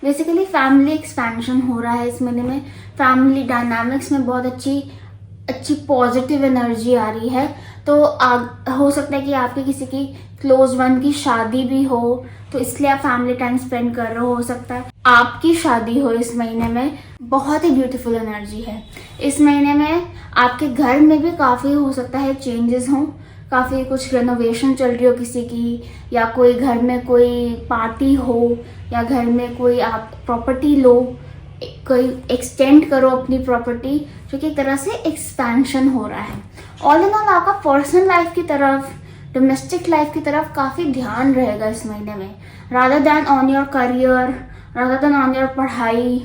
Basically family expansion हो रहा है इस महीने में। फैमिली डायनामिक्स में बहुत अच्छी पॉजिटिव एनर्जी आ रही है। तो हो सकता है कि आपके किसी की क्लोज वन की शादी भी हो, तो इसलिए आप फैमिली टाइम स्पेंड कर रहे हो सकता है आपकी शादी हो इस महीने में। बहुत ही ब्यूटीफुल एनर्जी है इस महीने में। आपके घर में भी काफ़ी हो सकता है चेंजेस हों, काफ़ी कुछ रेनोवेशन चल रही हो किसी की, या कोई घर में कोई पार्टी हो, या घर में कोई आप प्रॉपर्टी लो, कोई एक्सटेंड करो अपनी प्रॉपर्टी, जो कि एक तरह से एक्सपेंशन हो रहा है। ऑल इन ऑल आपका पर्सनल लाइफ की तरफ, डोमेस्टिक लाइफ की तरफ काफ़ी ध्यान रहेगा इस महीने में, rather than on your career, rather than on your पढ़ाई,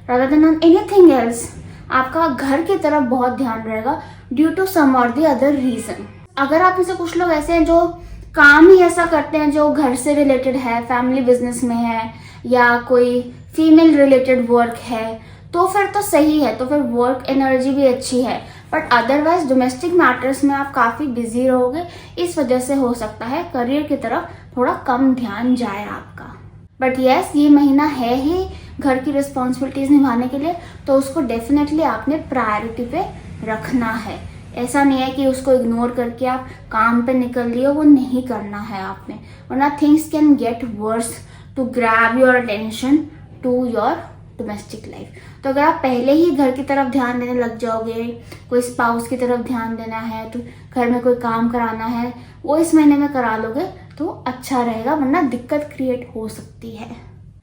rather than on anything else. आपका घर की तरफ बहुत ध्यान रहेगा ड्यू टू सम और द अदर रीजन। अगर आप में से कुछ लोग ऐसे हैं जो काम ही ऐसा करते हैं जो घर से रिलेटेड है, फैमिली बिजनेस में है, या कोई फीमेल रिलेटेड वर्क है, तो फिर तो सही है, तो फिर वर्क एनर्जी भी अच्छी है। बट अदरवाइज डोमेस्टिक मैटर्स में आप काफ़ी बिजी रहोगे, इस वजह से हो सकता है करियर की तरफ थोड़ा कम ध्यान जाए आपका। बट यस, ये महीना है ही घर की रिस्पॉन्सिबिलिटीज निभाने के लिए, तो उसको डेफिनेटली आपने प्रायोरिटी पे रखना है। ऐसा नहीं है कि उसको इग्नोर करके आप काम पे निकल लिए हो, वो नहीं करना है आपने, वरना things can get worse to grab your attention to your domestic life. तो अगर आप पहले ही घर की तरफ ध्यान देने लग जाओगे, कोई स्पाउस की तरफ ध्यान देना है, तो घर में कोई काम कराना है, वो इस महीने में करा लोगे तो अच्छा रहेगा, वरना दिक्कत क्रिएट हो सकती है।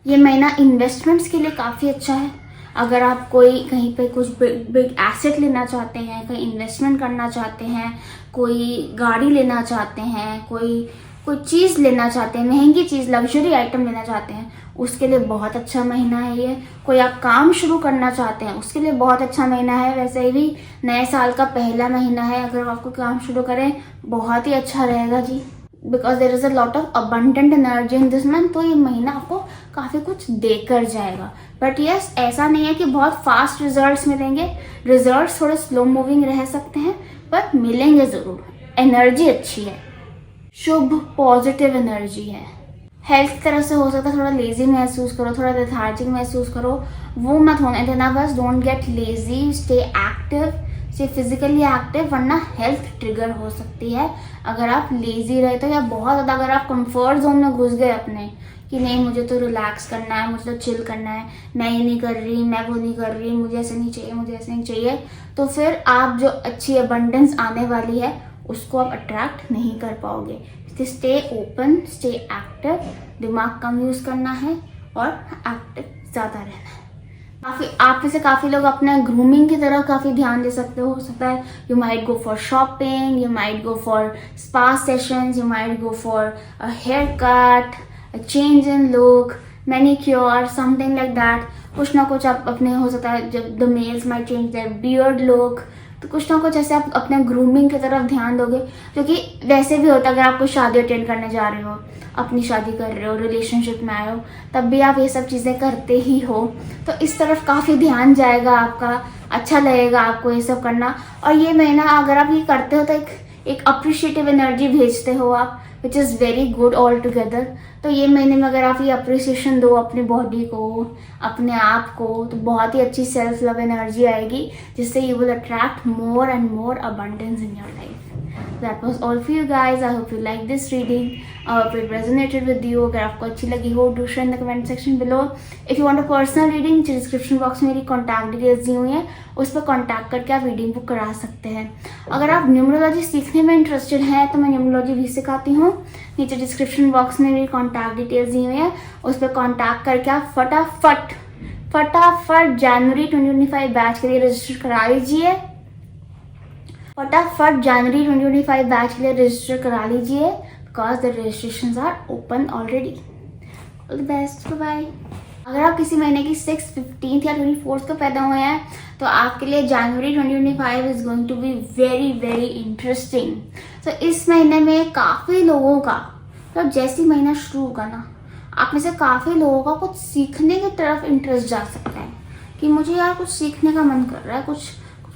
ये महीना इन्वेस्टमेंट्स के लिए काफ़ी अच्छा है। अगर आप कोई कहीं पे कुछ बिग एसेट लेना चाहते हैं, कहीं इन्वेस्टमेंट करना चाहते हैं, कोई गाड़ी लेना चाहते हैं, कोई चीज़ लेना चाहते हैं, महंगी चीज़, लग्जरी आइटम लेना चाहते हैं, उसके लिए बहुत अच्छा महीना है ये। कोई आप काम शुरू करना चाहते हैं, उसके लिए बहुत अच्छा महीना है। वैसे भी नए साल का पहला महीना है, अगर आप कोई काम शुरू करें बहुत ही अच्छा रहेगा जी, because there is a lot of abundant energy in this month. तो ये महीना आपको काफ़ी कुछ देकर जाएगा। बट यस, ऐसा नहीं है कि बहुत फास्ट रिजल्ट्स मिलेंगे, रिजल्ट्स थोड़े स्लो मूविंग रह सकते हैं, बट मिलेंगे ज़रूर। एनर्जी अच्छी है, शुभ पॉजिटिव एनर्जी है। हेल्थ की तरफ से हो सकता है थोड़ा लेजी महसूस करो, थोड़ा लेथार्जिक महसूस करो, वो मत होने देना बस। Don't get lazy, stay active, stay physically active, वरना हेल्थ ट्रिगर हो सकती है अगर आप लेजी रहे तो, या बहुत ज़्यादा अगर आप कंफर्ट जोन में घुस गए अपने कि नहीं मुझे तो रिलैक्स करना है, मुझे तो चिल करना है, मैं ये नहीं कर रही, मैं वो नहीं कर रही, मुझे ऐसे नहीं चाहिए, मुझे ऐसे नहीं चाहिए, तो फिर आप जो अच्छी अबंडेंस आने वाली है उसको आप अट्रैक्ट नहीं कर पाओगे। स्टे ओपन, स्टे एक्टिव, दिमाग कम यूज़ करना है और एक्टिव ज़्यादा रहना है। आप में से काफ़ी लोग अपने ग्रूमिंग की तरफ काफ़ी ध्यान दे सकते हो सकता है you might go for shopping, you might go for spa sessions, you might go for a hair cut, a change in look, manicure, something like that. कुछ ना कुछ आप अपने, हो सकता है जब the males might change their beard look, तो कुछ ना कुछ ऐसे आप अपने ग्रूमिंग की तरफ ध्यान दोगे, जो कि वैसे भी होता है। अगर आप कोई शादी अटेंड करने जा रहे हो, अपनी शादी कर रहे हो, रिलेशनशिप में आए हो, तब भी आप ये सब चीज़ें करते ही हो, तो इस तरफ काफ़ी ध्यान जाएगा आपका, अच्छा लगेगा आपको ये सब करना। और ये महीना अगर आप ये करते हो तो एक अप्रिशिएटिव एनर्जी भेजते हो आप, which is very good all together. तो ये महीने में अगर आप ये अप्रिसिएशन दो अपनी बॉडी को, अपने आप को, तो बहुत ही अच्छी सेल्फ लव एनर्जी आएगी, जिससे you will attract more and more abundance in your life. That was all for you guys. I hope you like this reading. It resonated with you. अगर आपको अच्छी लगी हो, do share in the comment section below. If you want a personal reading, description box में मेरी कॉन्टैक्ट डिटेल्स दी हुई हैं, उस पर कॉन्टैक्ट करके आप रीडिंग बुक करा सकते हैं. अगर आप न्यूमरोलॉजी सीखने में इंटरेस्टेड हैं तो मैं न्यूमरोलॉजी भी सिखाती हूँ. नीचे डिस्क्रिप्शन बॉक्स में मेरी कॉन्टैक्ट डिटेल्स दी हुई हैं, उस पर कॉन्टैक्ट करके आप फटाफट जनवरी 2025 बैच के लिए रजिस्टर करा लीजिए. फटाफट जनवरी 2025 बैच के लिए रजिस्टर करा लीजिए, because the registrations are open already. All the best. Bye. अगर आप किसी महीने की 6th, 15th या 24th को पैदा हुए हैं तो आपके लिए January 2025 is going to be very very interesting. तो इस महीने में काफ़ी लोगों का, तो जैसी महीना शुरू होगा ना, आप में से काफ़ी लोगों का कुछ सीखने की तरफ इंटरेस्ट जा सकता है कि मुझे यार कुछ सीखने का मन कर रहा है, कुछ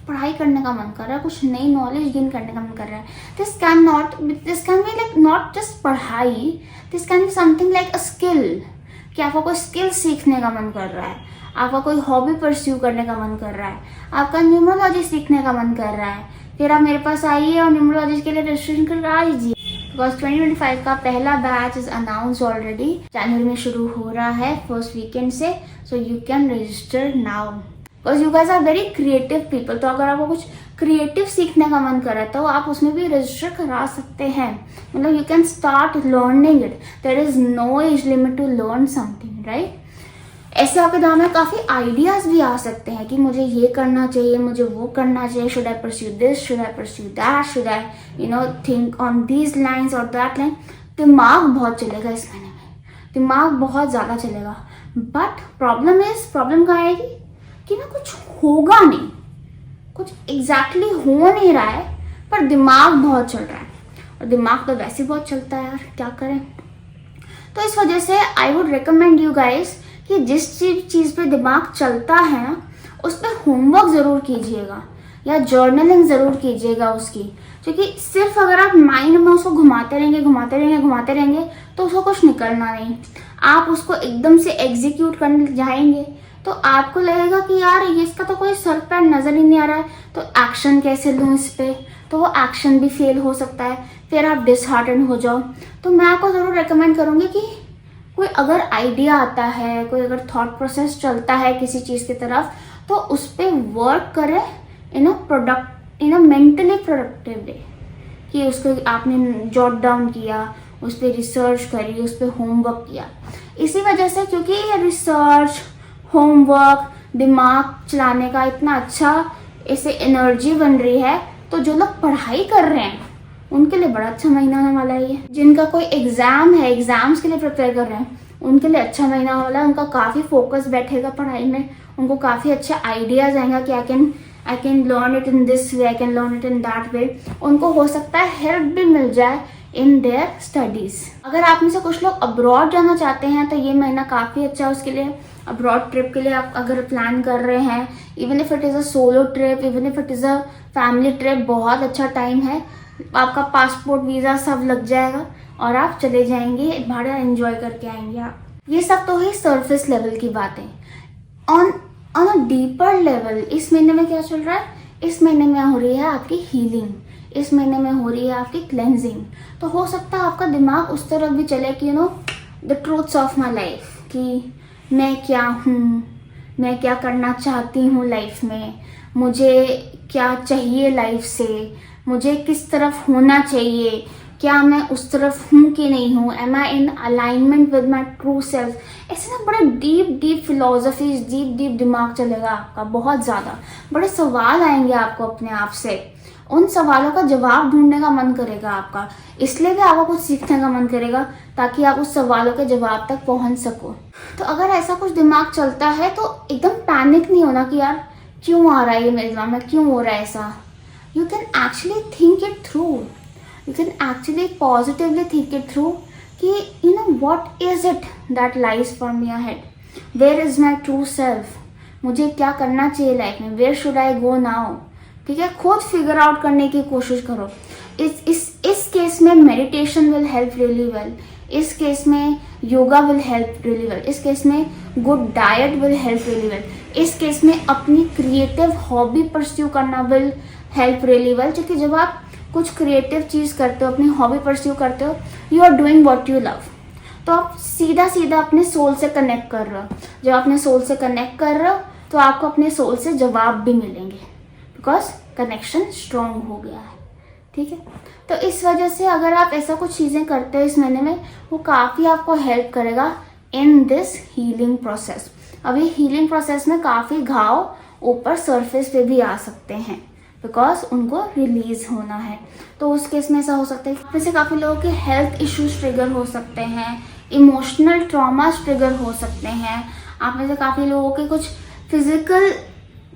पढ़ाई करने का मन कर रहा है, कुछ नई नॉलेज गेन करने का मन कर रहा है. This can be like not just पढ़ाई, this can be something like a skill. कि आपका कोई स्किल सीखने का मन कर रहा है, आपका कोई हॉबी परस्यू करने का मन कर रहा है, आपका न्यूमरोलॉजी सीखने का मन कर रहा है, फिर आप मेरे पास आइए और न्यूमरोलॉजी के लिए रजिस्ट्रेशन करा लीजिए. बिकॉज 2025 का पहला बैच इज अनाउंस ऑलरेडी. जनवरी में शुरू हो रहा है फर्स्ट वीकेंड से. So you can register now because you guys are very creative people. तो अगर आपको कुछ क्रिएटिव सीखने का मन कर रहा है तो आप उसमें भी रजिस्टर करा सकते हैं. मतलब you can start learning it. There is no age limit to learn something, right. ऐसे आपके दिमाग में काफ़ी आइडियाज भी आ सकते हैं कि मुझे ये करना चाहिए, मुझे वो करना चाहिए. Should I pursue this, should I pursue that, should I think on these lines और दैट लाइन. दिमाग बहुत चलेगा इस महीने में, दिमाग बहुत ज़्यादा चलेगा. बट प्रॉब्लम कहाँ आएगी कि ना कुछ होगा नहीं, कुछ एग्जैक्टली हो नहीं रहा है, पर दिमाग बहुत चल रहा है. और दिमाग तो वैसे बहुत चलता है यार, क्या करें. तो इस वजह से I would recommend you guys कि जिस चीज़ पे दिमाग चलता है ना, उस पर होमवर्क ज़रूर कीजिएगा या जर्नलिंग ज़रूर कीजिएगा उसकी. क्योंकि सिर्फ अगर आप माइंड में उसको घुमाते रहेंगे तो उसको कुछ निकलना नहीं. आप उसको एकदम से एग्जीक्यूट करने जाएंगे तो आपको लगेगा कि यार इसका तो कोई सर पैर नज़र ही नहीं आ रहा है, तो एक्शन कैसे लूँ इस पर. तो वो एक्शन भी फेल हो सकता है, फिर आप डिसहार्टन हो जाओ. तो मैं आपको ज़रूर रिकमेंड करूँगी कि कोई अगर आइडिया आता है, कोई अगर थॉट प्रोसेस चलता है किसी चीज़ की तरफ, तो उस पर वर्क करें इन अ मेंटली प्रोडक्टिव वे. कि उसको आपने जॉट डाउन किया, उस पर रिसर्च करी, उस पर होमवर्क किया. इसी वजह से क्योंकि ये रिसर्च, होमवर्क, दिमाग चलाने का इतना अच्छा इससे एनर्जी बन रही है, तो जो लोग पढ़ाई कर रहे हैं उनके लिए बड़ा अच्छा महीना होने वाला है ये. जिनका कोई एग्जाम है, एग्जाम्स के लिए प्रिपेयर कर रहे हैं, उनके लिए अच्छा महीना होने वाला है. उनका काफ़ी फोकस बैठेगा पढ़ाई में, उनको काफ़ी अच्छे आइडियाज आएंगे कि I can learn it in this way, I can learn it in that way. उनको हो सकता है हेल्प भी मिल जाए इन देयर स्टडीज़. अगर आप में से कुछ लोग अब्रॉड जाना चाहते हैं तो ये महीना काफ़ी अच्छा है उसके लिए. अब्रॉड ट्रिप के लिए आप अगर प्लान कर रहे हैं, even if it is a solo trip, even if it is a family trip, बहुत अच्छा टाइम है. आपका पासपोर्ट, वीज़ा सब लग जाएगा और आप चले जाएंगे, बड़ा एंजॉय करके आएंगे आप. ये सब तो है सरफेस लेवल की बातें. ऑन अ डीपर लेवल इस महीने में क्या चल रहा है? इस महीने में हो रही है आपकी हीलिंग, इस महीने में हो रही है आपकी क्लेंजिंग. तो हो सकता है आपका दिमाग उस तरफ भी चले कि the truths of my life, कि मैं क्या हूँ, मैं क्या करना चाहती हूँ लाइफ में, मुझे क्या चाहिए लाइफ से, मुझे किस तरफ होना चाहिए, क्या मैं उस तरफ हूँ कि नहीं हूँ, am I in alignment with my true self. ऐसे ना बड़े डीप फिलोसफीज, डीप दिमाग चलेगा आपका, बहुत ज़्यादा बड़े सवाल आएंगे आपको अपने आप से. उन सवालों का जवाब ढूंढने का मन करेगा आपका, इसलिए भी आपको कुछ सीखने का मन करेगा ताकि आप उस सवालों के जवाब तक पहुंच सको. तो अगर ऐसा कुछ दिमाग चलता है तो एकदम पैनिक नहीं होना कि यार क्यों आ रहा है ये मेरे दिमाग में, क्यों हो रहा है ऐसा. You can actually think it through, you can actually positively think it through कि what is it that lies for me ahead, where is my true self, मुझे क्या करना चाहिए लाइफ में, where should I go now. ठीक है, खुद फिगर आउट करने की कोशिश करो. इस केस में meditation will help really well, इस केस में yoga will help really well, इस केस में good diet will help really well, इस केस में अपनी क्रिएटिव हॉबी परस्यू करना विल हेल्प रियली वेल. क्योंकि जब आप कुछ क्रिएटिव चीज़ करते हो, अपनी हॉबी परस्यू करते हो, you are doing what you love, तो आप सीधा सीधा अपने सोल से कनेक्ट कर रहे हो। जब अपने सोल से कनेक्ट कर रहे हो तो आपको अपने सोल से जवाब भी मिलेंगे, बिकॉज कनेक्शन स्ट्रॉन्ग हो गया है। ठीक है, तो इस वजह से अगर आप ऐसा कुछ चीज़ें करते हो इस महीने में, वो काफ़ी आपको हेल्प करेगा इन दिस हीलिंग प्रोसेस। अभी हीलिंग प्रोसेस में काफ़ी घाव ऊपर सरफेस पे भी आ सकते हैं, बिकॉज उनको रिलीज होना है। तो उस केस में ऐसा हो सकता है, वैसे काफ़ी लोगों के हेल्थ इश्यूज ट्रिगर हो सकते हैं, इमोशनल ट्रॉमास ट्रिगर हो सकते हैं, आप में से काफ़ी लोगों के कुछ फिजिकल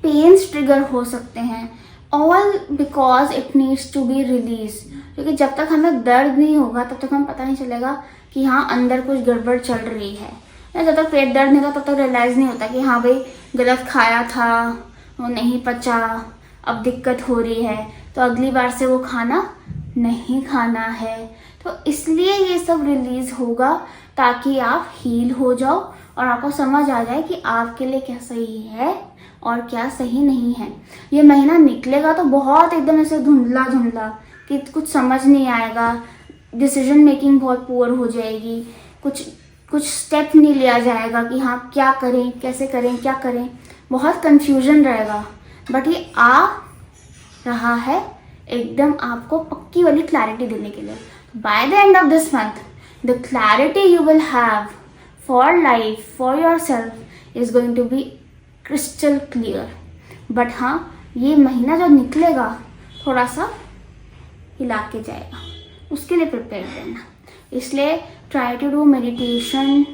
पेन्स ट्रिगर हो सकते हैं, all because it needs to be release. क्योंकि जब तक हमें दर्द नहीं होगा तब तक हमें पता नहीं चलेगा कि हाँ अंदर कुछ गड़बड़ चल रही है, या जब तक पेट दर्द नहीं होगा तब तक रियलाइज़ नहीं होता कि हाँ भाई गलत खाया था, वो नहीं पचा, अब दिक्कत हो रही है, तो अगली बार से वो खाना नहीं खाना है। तो इसलिए ये सब रिलीज होगा ताकि आप हील हो जाओ और आपको समझ आ जाए कि आपके लिए क्या सही है और क्या सही नहीं है। ये महीना निकलेगा तो बहुत एकदम ऐसे धुंधला धुंधला कि कुछ समझ नहीं आएगा, डिसीजन मेकिंग बहुत पुअर हो जाएगी, कुछ स्टेप नहीं लिया जाएगा कि हाँ क्या करें, कैसे करें, क्या करें, बहुत कंफ्यूजन रहेगा। बट ये आ रहा है एकदम आपको पक्की वाली क्लैरिटी देने के लिए। By the end of this month the clarity you will have for life, for your self is going to be crystal clear. But हाँ ये महीना जो निकलेगा थोड़ा सा हिला के जाएगा, उसके लिए प्रिपेयर रहना। इसलिए try to do meditation,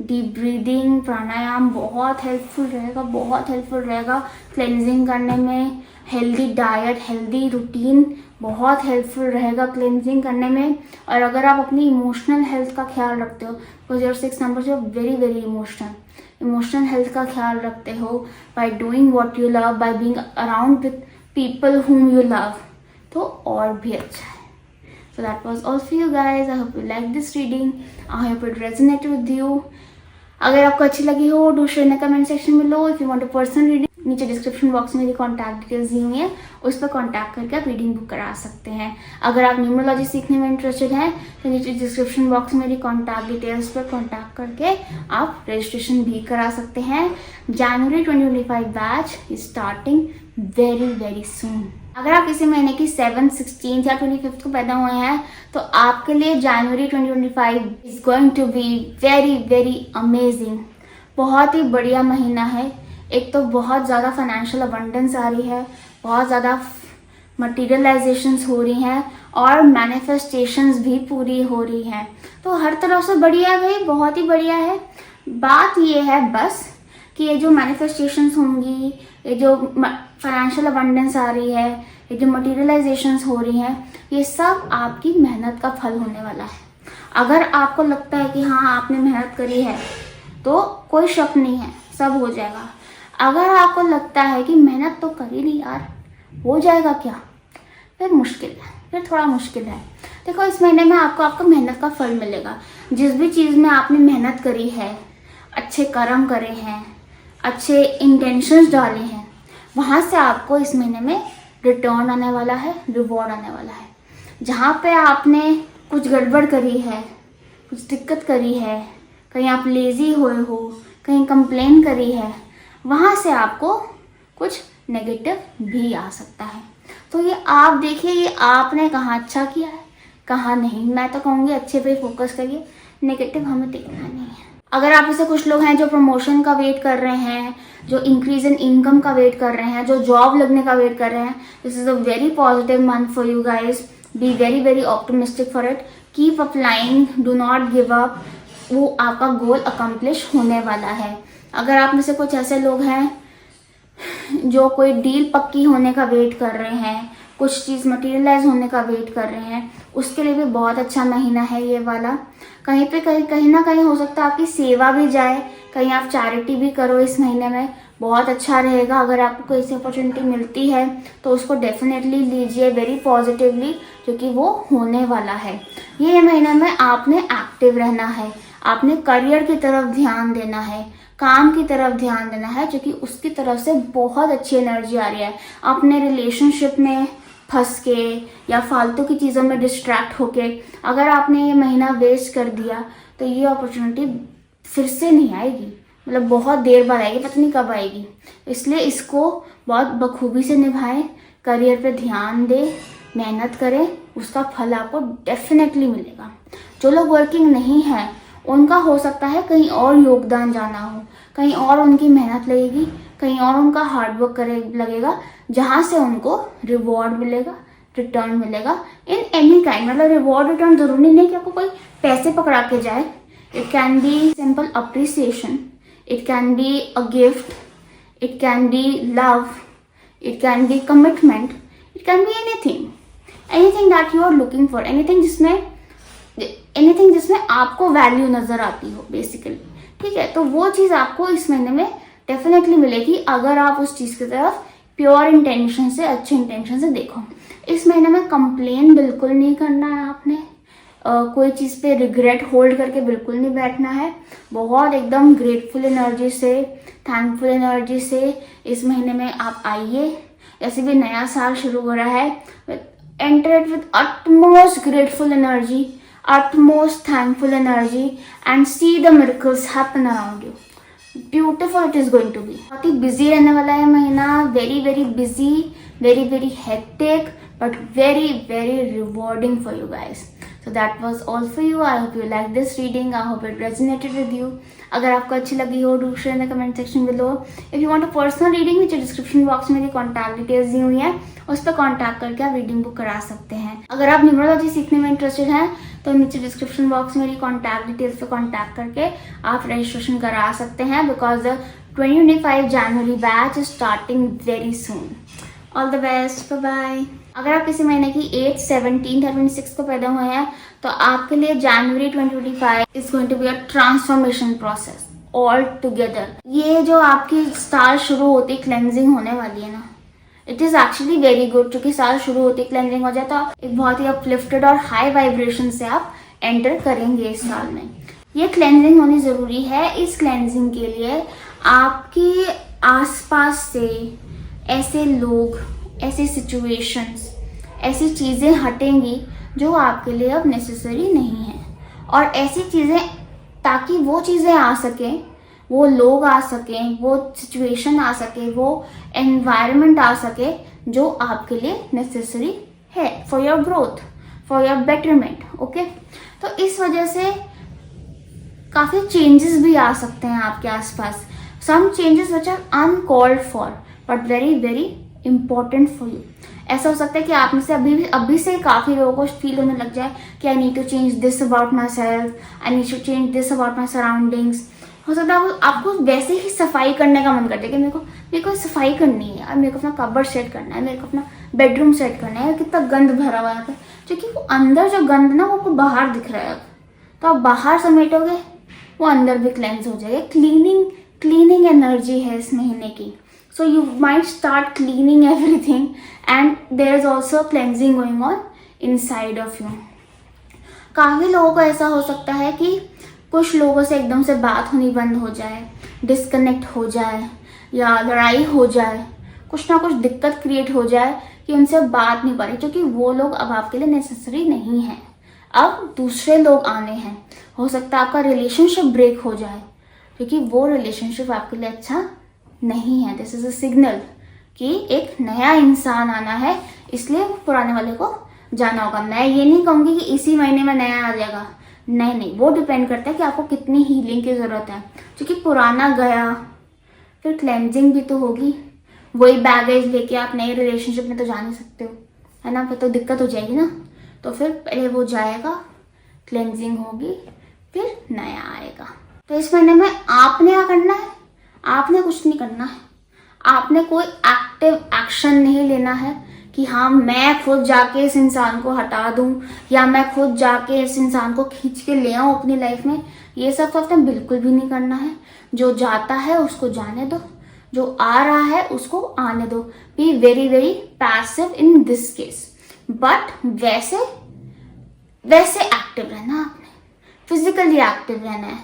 deep breathing, pranayama बहुत हेल्पफुल रहेगा, बहुत हेल्पफुल रहेगा क्लेंजिंग करने में। हेल्दी डाइट, हेल्दी रूटीन बहुत हेल्पफुल रहेगा क्लेंजिंग करने में। और अगर आप अपनी इमोशनल हेल्थ का ख्याल रखते हो, बिकॉज योर 6 नंबर जो वेरी वेरी इमोशनल हेल्थ का ख्याल रखते हो by doing what you love, by being around with people whom you love, तो और भी अच्छा है। So that was all for you guys. I hope you liked this reading. I hope it resonated with you. अगर आपको अच्छी लगी हो do share in comment section में लो। If you want a personal reading, नीचे डिस्क्रिप्शन बॉक्स में मेरी कॉन्टैक्ट डिटेल्स दी हुई है, उस पर कॉन्टैक्ट करके आप रीडिंग बुक करा सकते हैं। अगर आप न्यूमरोलॉजी सीखने में इंटरेस्टेड हैं तो नीचे डिस्क्रिप्शन बॉक्स में मेरी कॉन्टैक्ट डिटेल्स पर कॉन्टैक्ट करके आप रजिस्ट्रेशन भी करा सकते हैं। जनवरी 2025 batch is starting very very soon. अगर आप इसी महीने की 7, 16 या 25 को पैदा हुए हैं तो आपके लिए January 2025 is going to be very very amazing. बहुत ही बढ़िया महीना है। एक तो बहुत ज़्यादा फाइनेंशियल अबंडेंस आ रही है, बहुत ज़्यादा मटीरियलाइजेशंस हो रही हैं और मैनिफेस्टेशंस भी पूरी हो रही हैं। तो हर तरफ से बढ़िया है भाई, बहुत ही बढ़िया है। बात ये है बस कि ये जो मैनिफेस्टेशंस होंगी, ये जो फाइनेंशियल अबंडेंस आ रही है, ये जो मटीरियलाइजेशंस हो रही हैं, ये सब आपकी मेहनत का फल होने वाला है। अगर आपको लगता है कि हाँ आपने मेहनत करी है तो कोई शक नहीं है, सब हो जाएगा। अगर आपको लगता है कि मेहनत तो करी नहीं यार, हो जाएगा क्या, फिर मुश्किल है, फिर थोड़ा मुश्किल है। देखो इस महीने में आपको आपका मेहनत का फल मिलेगा। जिस भी चीज़ में आपने मेहनत करी है, अच्छे कर्म करे हैं, अच्छे इंटेंशंस डाले हैं, वहाँ से आपको इस महीने में रिटर्न आने वाला है, रिवॉर्ड आने वाला है। जहाँ पे आपने कुछ गड़बड़ करी है, कुछ दिक्कत करी है, कहीं आप लेज़ी हुए हो, कहीं कंप्लेन करी है, वहाँ से आपको कुछ नेगेटिव भी आ सकता है। तो ये आप देखिए, ये आपने कहाँ अच्छा किया है, कहाँ नहीं। मैं तो कहूँगी अच्छे पे फोकस करिए, नेगेटिव हमें देखना नहीं है। अगर आप में कुछ लोग हैं जो प्रमोशन का वेट कर रहे हैं, जो इंक्रीज इन इनकम का वेट कर रहे हैं, जो जॉब लगने का वेट कर रहे हैं, this is a very positive month for you guys. B very very optimistic for it, keep applying, do not give up. वो आपका गोल अकम्प्लिश होने वाला है। अगर आप में से कुछ ऐसे लोग हैं जो कोई डील पक्की होने का वेट कर रहे हैं, कुछ चीज़ मटेरियलाइज होने का वेट कर रहे हैं, उसके लिए भी बहुत अच्छा महीना है ये वाला। कहीं पे कहीं ना कहीं हो सकता है आपकी सेवा भी जाए, कहीं आप चैरिटी भी करो इस महीने में, बहुत अच्छा रहेगा। अगर आपको कोई ऐसी अपॉर्चुनिटी मिलती है तो उसको डेफिनेटली लीजिए वेरी पॉजिटिवली, क्योंकि वो होने वाला है। ये महीने में आपने एक्टिव रहना है, आपने करियर की तरफ ध्यान देना है, काम की तरफ ध्यान देना है, क्योंकि उसकी तरफ से बहुत अच्छी एनर्जी आ रही है। अपने रिलेशनशिप में फंस के या फालतू की चीज़ों में डिस्ट्रैक्ट होके अगर आपने ये महीना वेस्ट कर दिया तो ये अपॉर्चुनिटी फिर से नहीं आएगी, मतलब बहुत देर बाद आएगी, पता नहीं कब आएगी। इसलिए इसको बहुत बखूबी से निभाएं, करियर पे ध्यान दें, मेहनत करें, उसका फल आपको डेफिनेटली मिलेगा। जो लोग वर्किंग नहीं है उनका हो सकता है कहीं और योगदान जाना हो, कहीं और उनकी मेहनत लगेगी, कहीं और उनका हार्डवर्क लगेगा, जहाँ से उनको रिवॉर्ड मिलेगा, रिटर्न मिलेगा इन एनी काइंड। मतलब रिवॉर्ड रिटर्न जरूरी नहीं कि आपको कोई पैसे पकड़ा के जाए। It can be simple appreciation, it can be a gift, it can be love, it can be commitment, it can be anything that you are looking for, anything जिसमें आपको वैल्यू नजर आती हो बेसिकली। ठीक है, तो वो चीज़ आपको इस महीने में डेफिनेटली मिलेगी अगर आप उस चीज़ की तरफ प्योर इंटेंशन से, अच्छे इंटेंशन से देखो। इस महीने में कंप्लेन बिल्कुल नहीं करना है आपने, कोई चीज़ पे रिग्रेट होल्ड करके बिल्कुल नहीं बैठना है। बहुत एकदम ग्रेटफुल एनर्जी से, थैंकफुल एनर्जी से इस महीने में आप आइए। ऐसे भी नया साल शुरू हो रहा है, enter it with utmost grateful energy, utmost thankful energy and see the miracles happen around you. Beautiful it is going to be. बहुत ही बिजी रहने वाला है महीना, very very busy, very very hectic, but very very rewarding for you guys. So that was all for you. I hope you liked this reading. I hope it resonated with you. अगर आपको अच्छी लगी हो, do share in the comment section below. If you want a personal reading, नीचे डिस्क्रिप्शन बॉक्स में मेरी कॉन्टैक्ट डिटेल्स दी हुई है, उस पर कॉन्टैक्ट करके आप रीडिंग बुक करा सकते हैं। अगर आप न्यूमरोलॉजी सीखने में इंटरेस्टेड हैं तो नीचे डिस्क्रिप्शन बॉक्स में मेरी कॉन्टैक्ट डिटेल्स पे कॉन्टैक्ट करके आप रजिस्ट्रेशन करा सकते हैं, because the 2025 January batch is starting very soon. All the best, bye bye. अगर आप इसी महीने की 8, 17 और 26 को पैदा हुए हैं तो आपके लिए January 2025 is going to be a transformation process all together. ये जो आपकी साल शुरू होती क्लेंजिंग होने वाली है ना, it is actually very good, क्योंकि साल शुरू होती क्लेंजिंग हो जाए तो एक बहुत ही अपलिफ्टेड और हाई वाइब्रेशन से आप एंटर करेंगे इस साल में। ये क्लेंजिंग होनी जरूरी है। इस क्लेंजिंग के लिए आपके आसपास से ऐसे लोग, ऐसी सिचुएशंस, ऐसी चीज़ें हटेंगी जो आपके लिए अब नेसेसरी नहीं है, और ऐसी चीज़ें, ताकि वो चीज़ें आ सकें, वो लोग आ सकें, वो सिचुएशन आ सके, वो एनवायरनमेंट आ सके जो आपके लिए नेसेसरी है for your growth, for your betterment. Okay, तो इस वजह से काफ़ी चेंजेस भी आ सकते हैं आपके आसपास। Some changes which are uncalled for but very very important for you. ऐसा हो सकता है कि आप में से अभी से काफ़ी लोगों को फील होने लग जाए कि I need to change this about my self, I need to change this about my surroundings. हो सकता है आपको वैसे ही सफाई करने का मन करता है कि मेरे को सफाई करनी है यार, मेरे को अपना कबर्ड सेट करना है, मेरे को अपना बेडरूम सेट करना है, कितना गंद भरा हुआ है, क्योंकि वो अंदर जो गंद ना वो बाहर दिख रहा है। तो आप बाहर समेटोगे, वो अंदर भी क्लेंस हो जाएगा। क्लीनिंग एनर्जी है इस महीने की। So you might start cleaning everything and there is also cleansing going on inside of you. काफ़ी लोगों को ऐसा हो सकता है कि कुछ लोगों से एकदम से बात होनी बंद हो जाए, डिस्कनेक्ट हो जाए, या लड़ाई हो जाए, कुछ ना कुछ दिक्कत क्रिएट हो जाए कि उनसे बात नहीं पा रही, क्योंकि वो लोग अब आपके लिए नेसेसरी नहीं है। अब दूसरे लोग आने हैं। हो सकता है आपका रिलेशनशिप ब्रेक हो जाए, क्योंकि वो रिलेशनशिप आपके लिए अच्छा नहीं है। दिस इज अ सिग्नल कि एक नया इंसान आना है, इसलिए पुराने वाले को जाना होगा। मैं ये नहीं कहूँगी कि इसी महीने में नया आ जाएगा, नहीं, वो डिपेंड करता है कि आपको कितनी हीलिंग की ज़रूरत है। क्योंकि पुराना गया, फिर क्लेंजिंग भी तो होगी। वही बैगेज लेके आप नए रिलेशनशिप में तो जा नहीं सकते हो, है ना, फिर तो दिक्कत हो जाएगी ना। तो फिर पहले वो जाएगा, क्लेंजिंग होगी, फिर नया आएगा। तो इस महीने में आपने क्या करना है? आपने कुछ नहीं करना है। आपने कोई एक्टिव एक्शन नहीं लेना है कि हाँ मैं खुद जाके इस इंसान को हटा दूं, या मैं खुद जाके इस इंसान को खींच के ले आऊं अपनी लाइफ में। ये सब तो आपने बिल्कुल भी नहीं करना है। जो जाता है उसको जाने दो, जो आ रहा है उसको आने दो। B very very passive in this case, but वैसे एक्टिव रहना, आपने फिजिकली एक्टिव रहना है,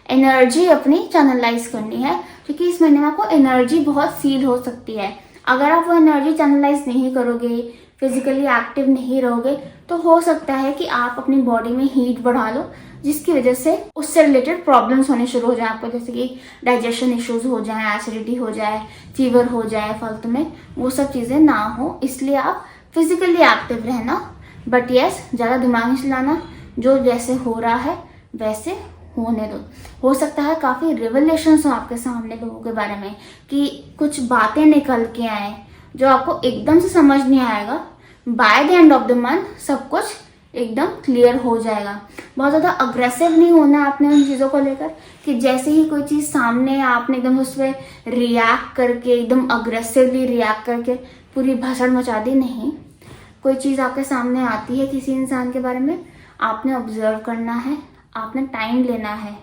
एनर्जी अपनी चैनलाइज करनी है, क्योंकि इस महीने में आपको एनर्जी बहुत फील हो सकती है। अगर आप वो एनर्जी चैनलाइज नहीं करोगे, फिजिकली एक्टिव नहीं रहोगे तो हो सकता है कि आप अपनी बॉडी में हीट बढ़ा लो, जिसकी वजह से उससे रिलेटेड प्रॉब्लम्स होने शुरू हो जाए आपको, जैसे कि डाइजेशन इश्यूज हो जाए, एसिडिटी हो जाए, फीवर हो जाए फालतू में, वो सब चीज़ें ना हो। इसलिए आप फिजिकली एक्टिव रहना, बट यस ज़्यादा दिमाग नहीं चलाना, जो जैसे हो रहा है वैसे होने दो। हो सकता है काफ़ी रिवलेशंस हो आपके सामने लोगों के बारे में, कि कुछ बातें निकल के आए जो आपको एकदम से समझ नहीं आएगा। Bye the end of the month सब कुछ एकदम क्लियर हो जाएगा। बहुत ज़्यादा अग्रेसिव नहीं होना आपने उन चीज़ों को लेकर, कि जैसे ही कोई चीज़ सामने आपने एकदम उस पर रिएक्ट करके, एकदम अग्रेसिवली रिएक्ट करके पूरी भसड़ मचा दी। नहीं, कोई चीज़ आपके सामने आती है किसी इंसान के बारे में, आपने ऑब्जर्व करना है, आपने टाइम लेना है,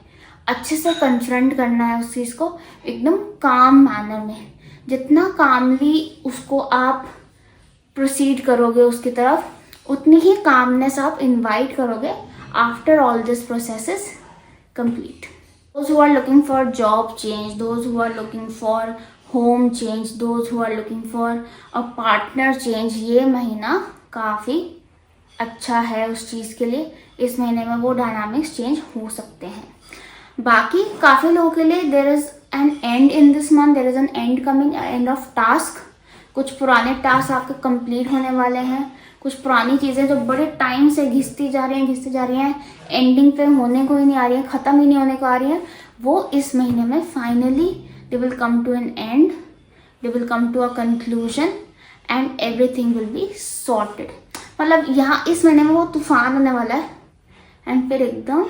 अच्छे से कन्फ्रंट करना है उस चीज़ को एकदम काम मैनर में। जितना कामली उसको आप प्रोसीड करोगे उसकी तरफ, उतनी ही कामनेस आप इनवाइट करोगे after all this process is complete. Those who are looking for job change, those who are looking for home change, those who are looking for a partner change, ये महीना काफ़ी अच्छा है उस चीज़ के लिए। इस महीने में वो डायनामिक्स चेंज हो सकते हैं। बाकी काफ़ी लोगों के लिए there is an end in this month, there is an end coming, end of task. कुछ पुराने टास्क आपके कंप्लीट होने वाले हैं, कुछ पुरानी चीज़ें जो बड़े टाइम से घिसती जा रही हैं, एंडिंग पे होने को ही नहीं आ रही हैं, ख़त्म ही नहीं होने को आ रही हैं, वो इस महीने में finally they will come to an end, they will come to a conclusion and everything will be sorted. मतलब यहाँ इस महीने में वो तूफान होने वाला है, एंड फिर एकदम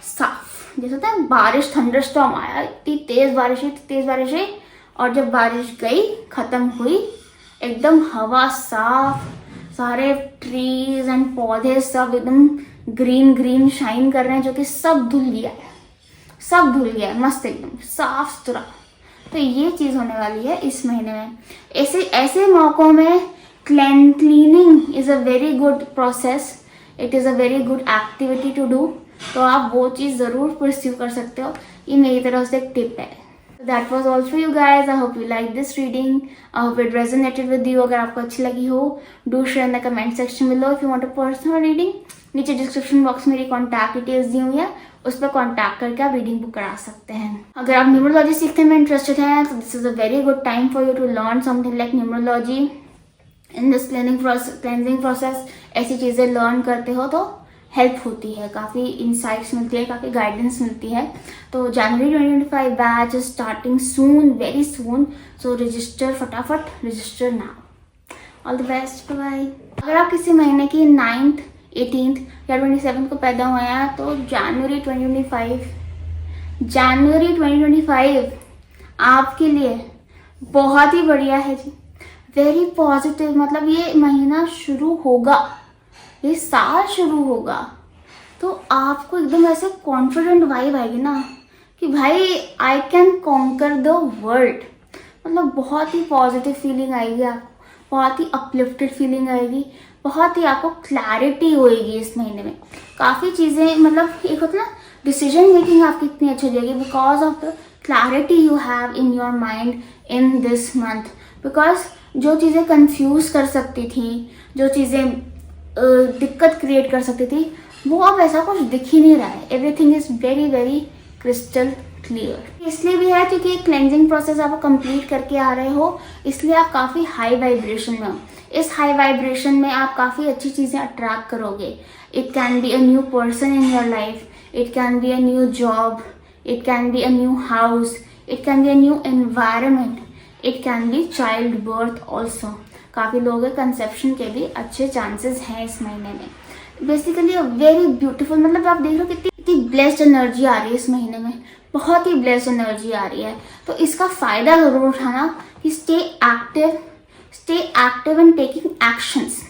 साफ, जैसे होता है बारिश, थंडरस्टॉर्म आया, इतनी तेज़ बारिश हुई, और जब बारिश गई ख़त्म हुई, एकदम हवा साफ, सारे ट्रीज एंड पौधे सब एकदम ग्रीन शाइन कर रहे हैं, जो कि सब धुल गया है, मस्त एकदम साफ सुथरा। तो ये चीज़ होने वाली है इस महीने में। ऐसे मौक़ों में cleaning is a very good process, it is a very good activity to do. तो आप वो चीज़ ज़रूर परस्यू कर सकते हो, ये मेरी तरफ से एक टिप है। That was all for you guys. I hope you liked this reading. I hope it resonated with you. अगर आपको अच्छी लगी हो, do share in the comment section below. If you want a personal reading, नीचे डिस्क्रिप्शन बॉक्स में मेरी कॉन्टैक्ट डिटेल्स दी हुई है, उस पर कॉन्टैक्ट करके आप रीडिंग बुक करा सकते हैं। अगर आप न्यूमरोलॉजी सीखने में इंटरेस्टेड हैं तो this is a very good time for you to learn something like numerology in this cleansing process. ऐसी चीज़ें लर्न करते हो तो हेल्प होती है, काफ़ी इंसाइट्स मिलती है, काफ़ी गाइडेंस मिलती है। तो जनवरी 2025 batch is starting soon, very soon, so register, फटाफट register now. All the best, bye. अगर आप किसी महीने की 9th, 18th या 27th को पैदा हुए हैं तो जनवरी 2025 आपके लिए बहुत ही बढ़िया है जी, वेरी पॉजिटिव। मतलब ये महीना शुरू होगा, ये साल शुरू होगा, तो आपको एकदम ऐसे कॉन्फिडेंट वाइब आएगी ना कि भाई I can conquer the world. मतलब बहुत ही पॉजिटिव फीलिंग आएगी आपको, बहुत ही अपलिफ्टेड फीलिंग आएगी, बहुत ही आपको क्लैरिटी होएगी इस महीने में। काफ़ी चीज़ें, मतलब एक होता है ना, डिसीजन मेकिंग आपकी इतनी अच्छी हो जाएगी because of the clarity you have in your mind in this month. Because जो चीज़ें कंफ्यूज कर सकती थी, जो चीज़ें दिक्कत क्रिएट कर सकती थी, वो अब ऐसा कुछ दिख ही नहीं रहा है। Everything is very very crystal clear. इसलिए भी है क्योंकि क्लेंजिंग प्रोसेस आप कंप्लीट करके आ रहे हो, इसलिए आप काफ़ी हाई वाइब्रेशन में हो। इस हाई वाइब्रेशन में आप काफ़ी अच्छी चीज़ें अट्रैक्ट करोगे। It can be a new person in your life, it can be a new job, it can be a new house, it can be a new environment, it can B child birth also. काफ़ी लोगों के कंसेप्शन के भी अच्छे चांसेस हैं इस महीने में। बेसिकली वेरी ब्यूटीफुल, मतलब आप देख लो कितनी ब्लेस्ड एनर्जी आ रही है इस महीने में, बहुत ही ब्लेस्ड एनर्जी आ रही है। तो इसका फ़ायदा ज़रूर उठाना कि stay active and taking actions.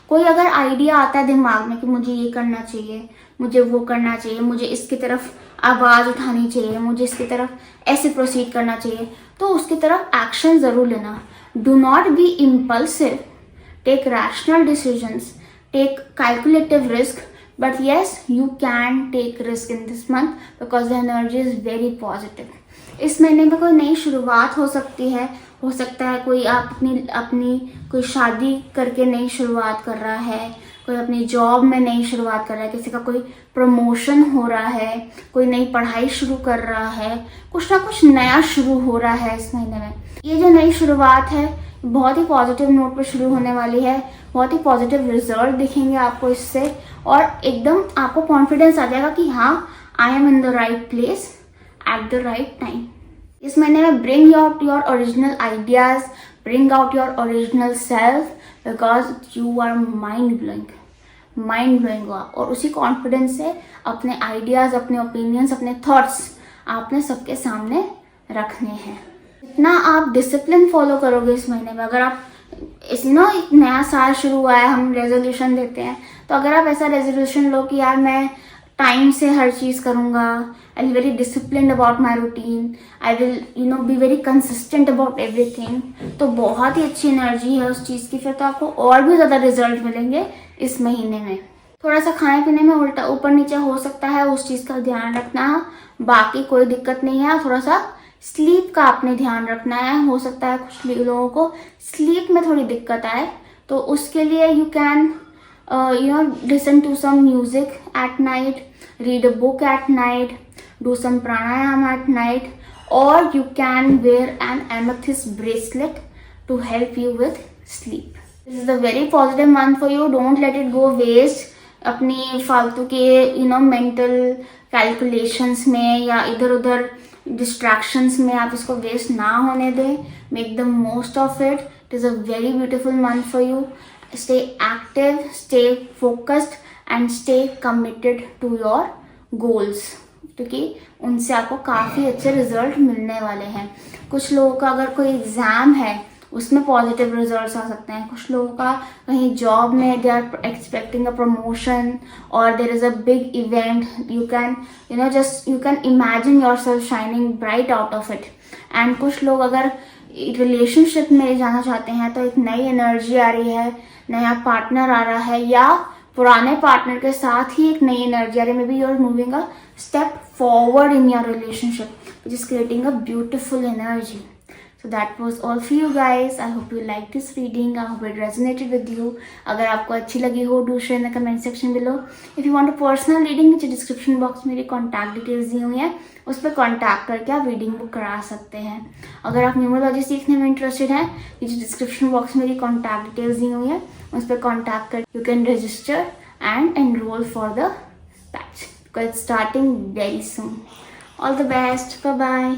कोई अगर आइडिया आता है दिमाग में कि मुझे ये करना चाहिए, मुझे वो करना चाहिए, मुझे इसकी तरफ आवाज़ उठानी चाहिए, मुझे इसकी तरफ ऐसे प्रोसीड करना चाहिए, तो उसकी तरफ एक्शन ज़रूर लेना। Do not be impulsive. Take rational decisions. Take calculative risk. But yes, you can take risk in this month because the energy is very positive. इस महीने में कोई नई शुरुआत हो सकती है। हो सकता है कोई आप अपनी कोई शादी करके नई शुरुआत कर रहा है, कोई अपनी जॉब में नई शुरुआत कर रहा है, किसी का कोई प्रमोशन हो रहा है, कोई नई पढ़ाई शुरू कर रहा है, कुछ ना कुछ नया शुरू हो रहा है इस महीने में। ये जो नई शुरुआत है बहुत ही पॉजिटिव नोट पर शुरू होने वाली है। बहुत ही पॉजिटिव रिजल्ट दिखेंगे आपको इससे, और एकदम आपको कॉन्फिडेंस आ जाएगा कि हाँ, I am in the right place at the right time. इस महीने में bring out your original ideas, bring out your original self, because you are mind blowing हो आप। और उसी कॉन्फिडेंस से अपने आइडियाज, अपने ओपिनियंस, अपने थॉट्स आपने सबके सामने रखने हैं। जितना आप डिसिप्लिन फॉलो करोगे इस महीने में, अगर आप एक नया साल शुरू हुआ है, हम रेजोल्यूशन देते हैं, तो अगर आप ऐसा रेजोल्यूशन लो कि यार मैं टाइम से हर चीज़ करूँगा, I will very disciplined about my routine, I will be very consistent about everything, तो बहुत ही अच्छी एनर्जी है उस चीज़ की। फिर तो आपको और भी ज़्यादा रिजल्ट मिलेंगे इस महीने में। थोड़ा सा खाने पीने में उल्टा ऊपर नीचे हो सकता है, उस चीज़ का ध्यान रखना, बाकी कोई दिक्कत नहीं है। थोड़ा सा स्लीप का आपने ध्यान रखना है। हो सकता है कुछ लोगों को स्लीप में थोड़ी दिक्कत आए, तो उसके लिए you can listen to some music at night, read a book at night, do some pranayam at night, or you can wear an amethyst bracelet to help you with sleep. This is a very positive month for you. Don't let it go waste अपनी फालतू के मेंटल कैलकुलेशंस में या इधर उधर डिस्ट्रैक्शंस में आप इसको वेस्ट ना होने दें। Make the most of it. It is a very beautiful month for you. Stay active, stay focused and stay committed to your goals, क्योंकि उनसे आपको काफ़ी अच्छे रिजल्ट मिलने वाले हैं। कुछ लोगों का अगर कोई एग्ज़ाम है उसमें पॉजिटिव रिजल्ट्स आ सकते हैं। कुछ लोगों का कहीं जॉब में they are expecting a promotion और there is a big event, you can imagine yourself shining bright out of it. And कुछ लोग अगर रिलेशनशिप में जाना चाहते हैं तो एक नई एनर्जी आ रही है, नया पार्टनर आ रहा है, या पुराने पार्टनर के साथ ही एक नई एनर्जी आ रही है। Maybe you are moving a step forward in your relationship which is creating a beautiful energy. So that was all for you guys. I hope you liked this reading. I hope it resonated with you. अगर आपको अच्छी लगी हो, do share in the comment section below. If you want a personal reading, नीचे डिस्क्रिप्शन बॉक्स में मेरी कॉन्टैक्ट डिटेल्स दी हुई हैं, उस पर कॉन्टैक्ट करके आप रीडिंग बुक करा सकते हैं. अगर आप न्यूमरोलॉजी सीखने में इंटरेस्टेड हैं, नीचे डिस्क्रिप्शन बॉक्स में मेरी कॉन्टैक्ट डिटेल्स दी हुई हैं, उस पर कॉन्टैक्ट कर you can register and enroll for the batch, because it's starting very soon. All the best. Bye bye.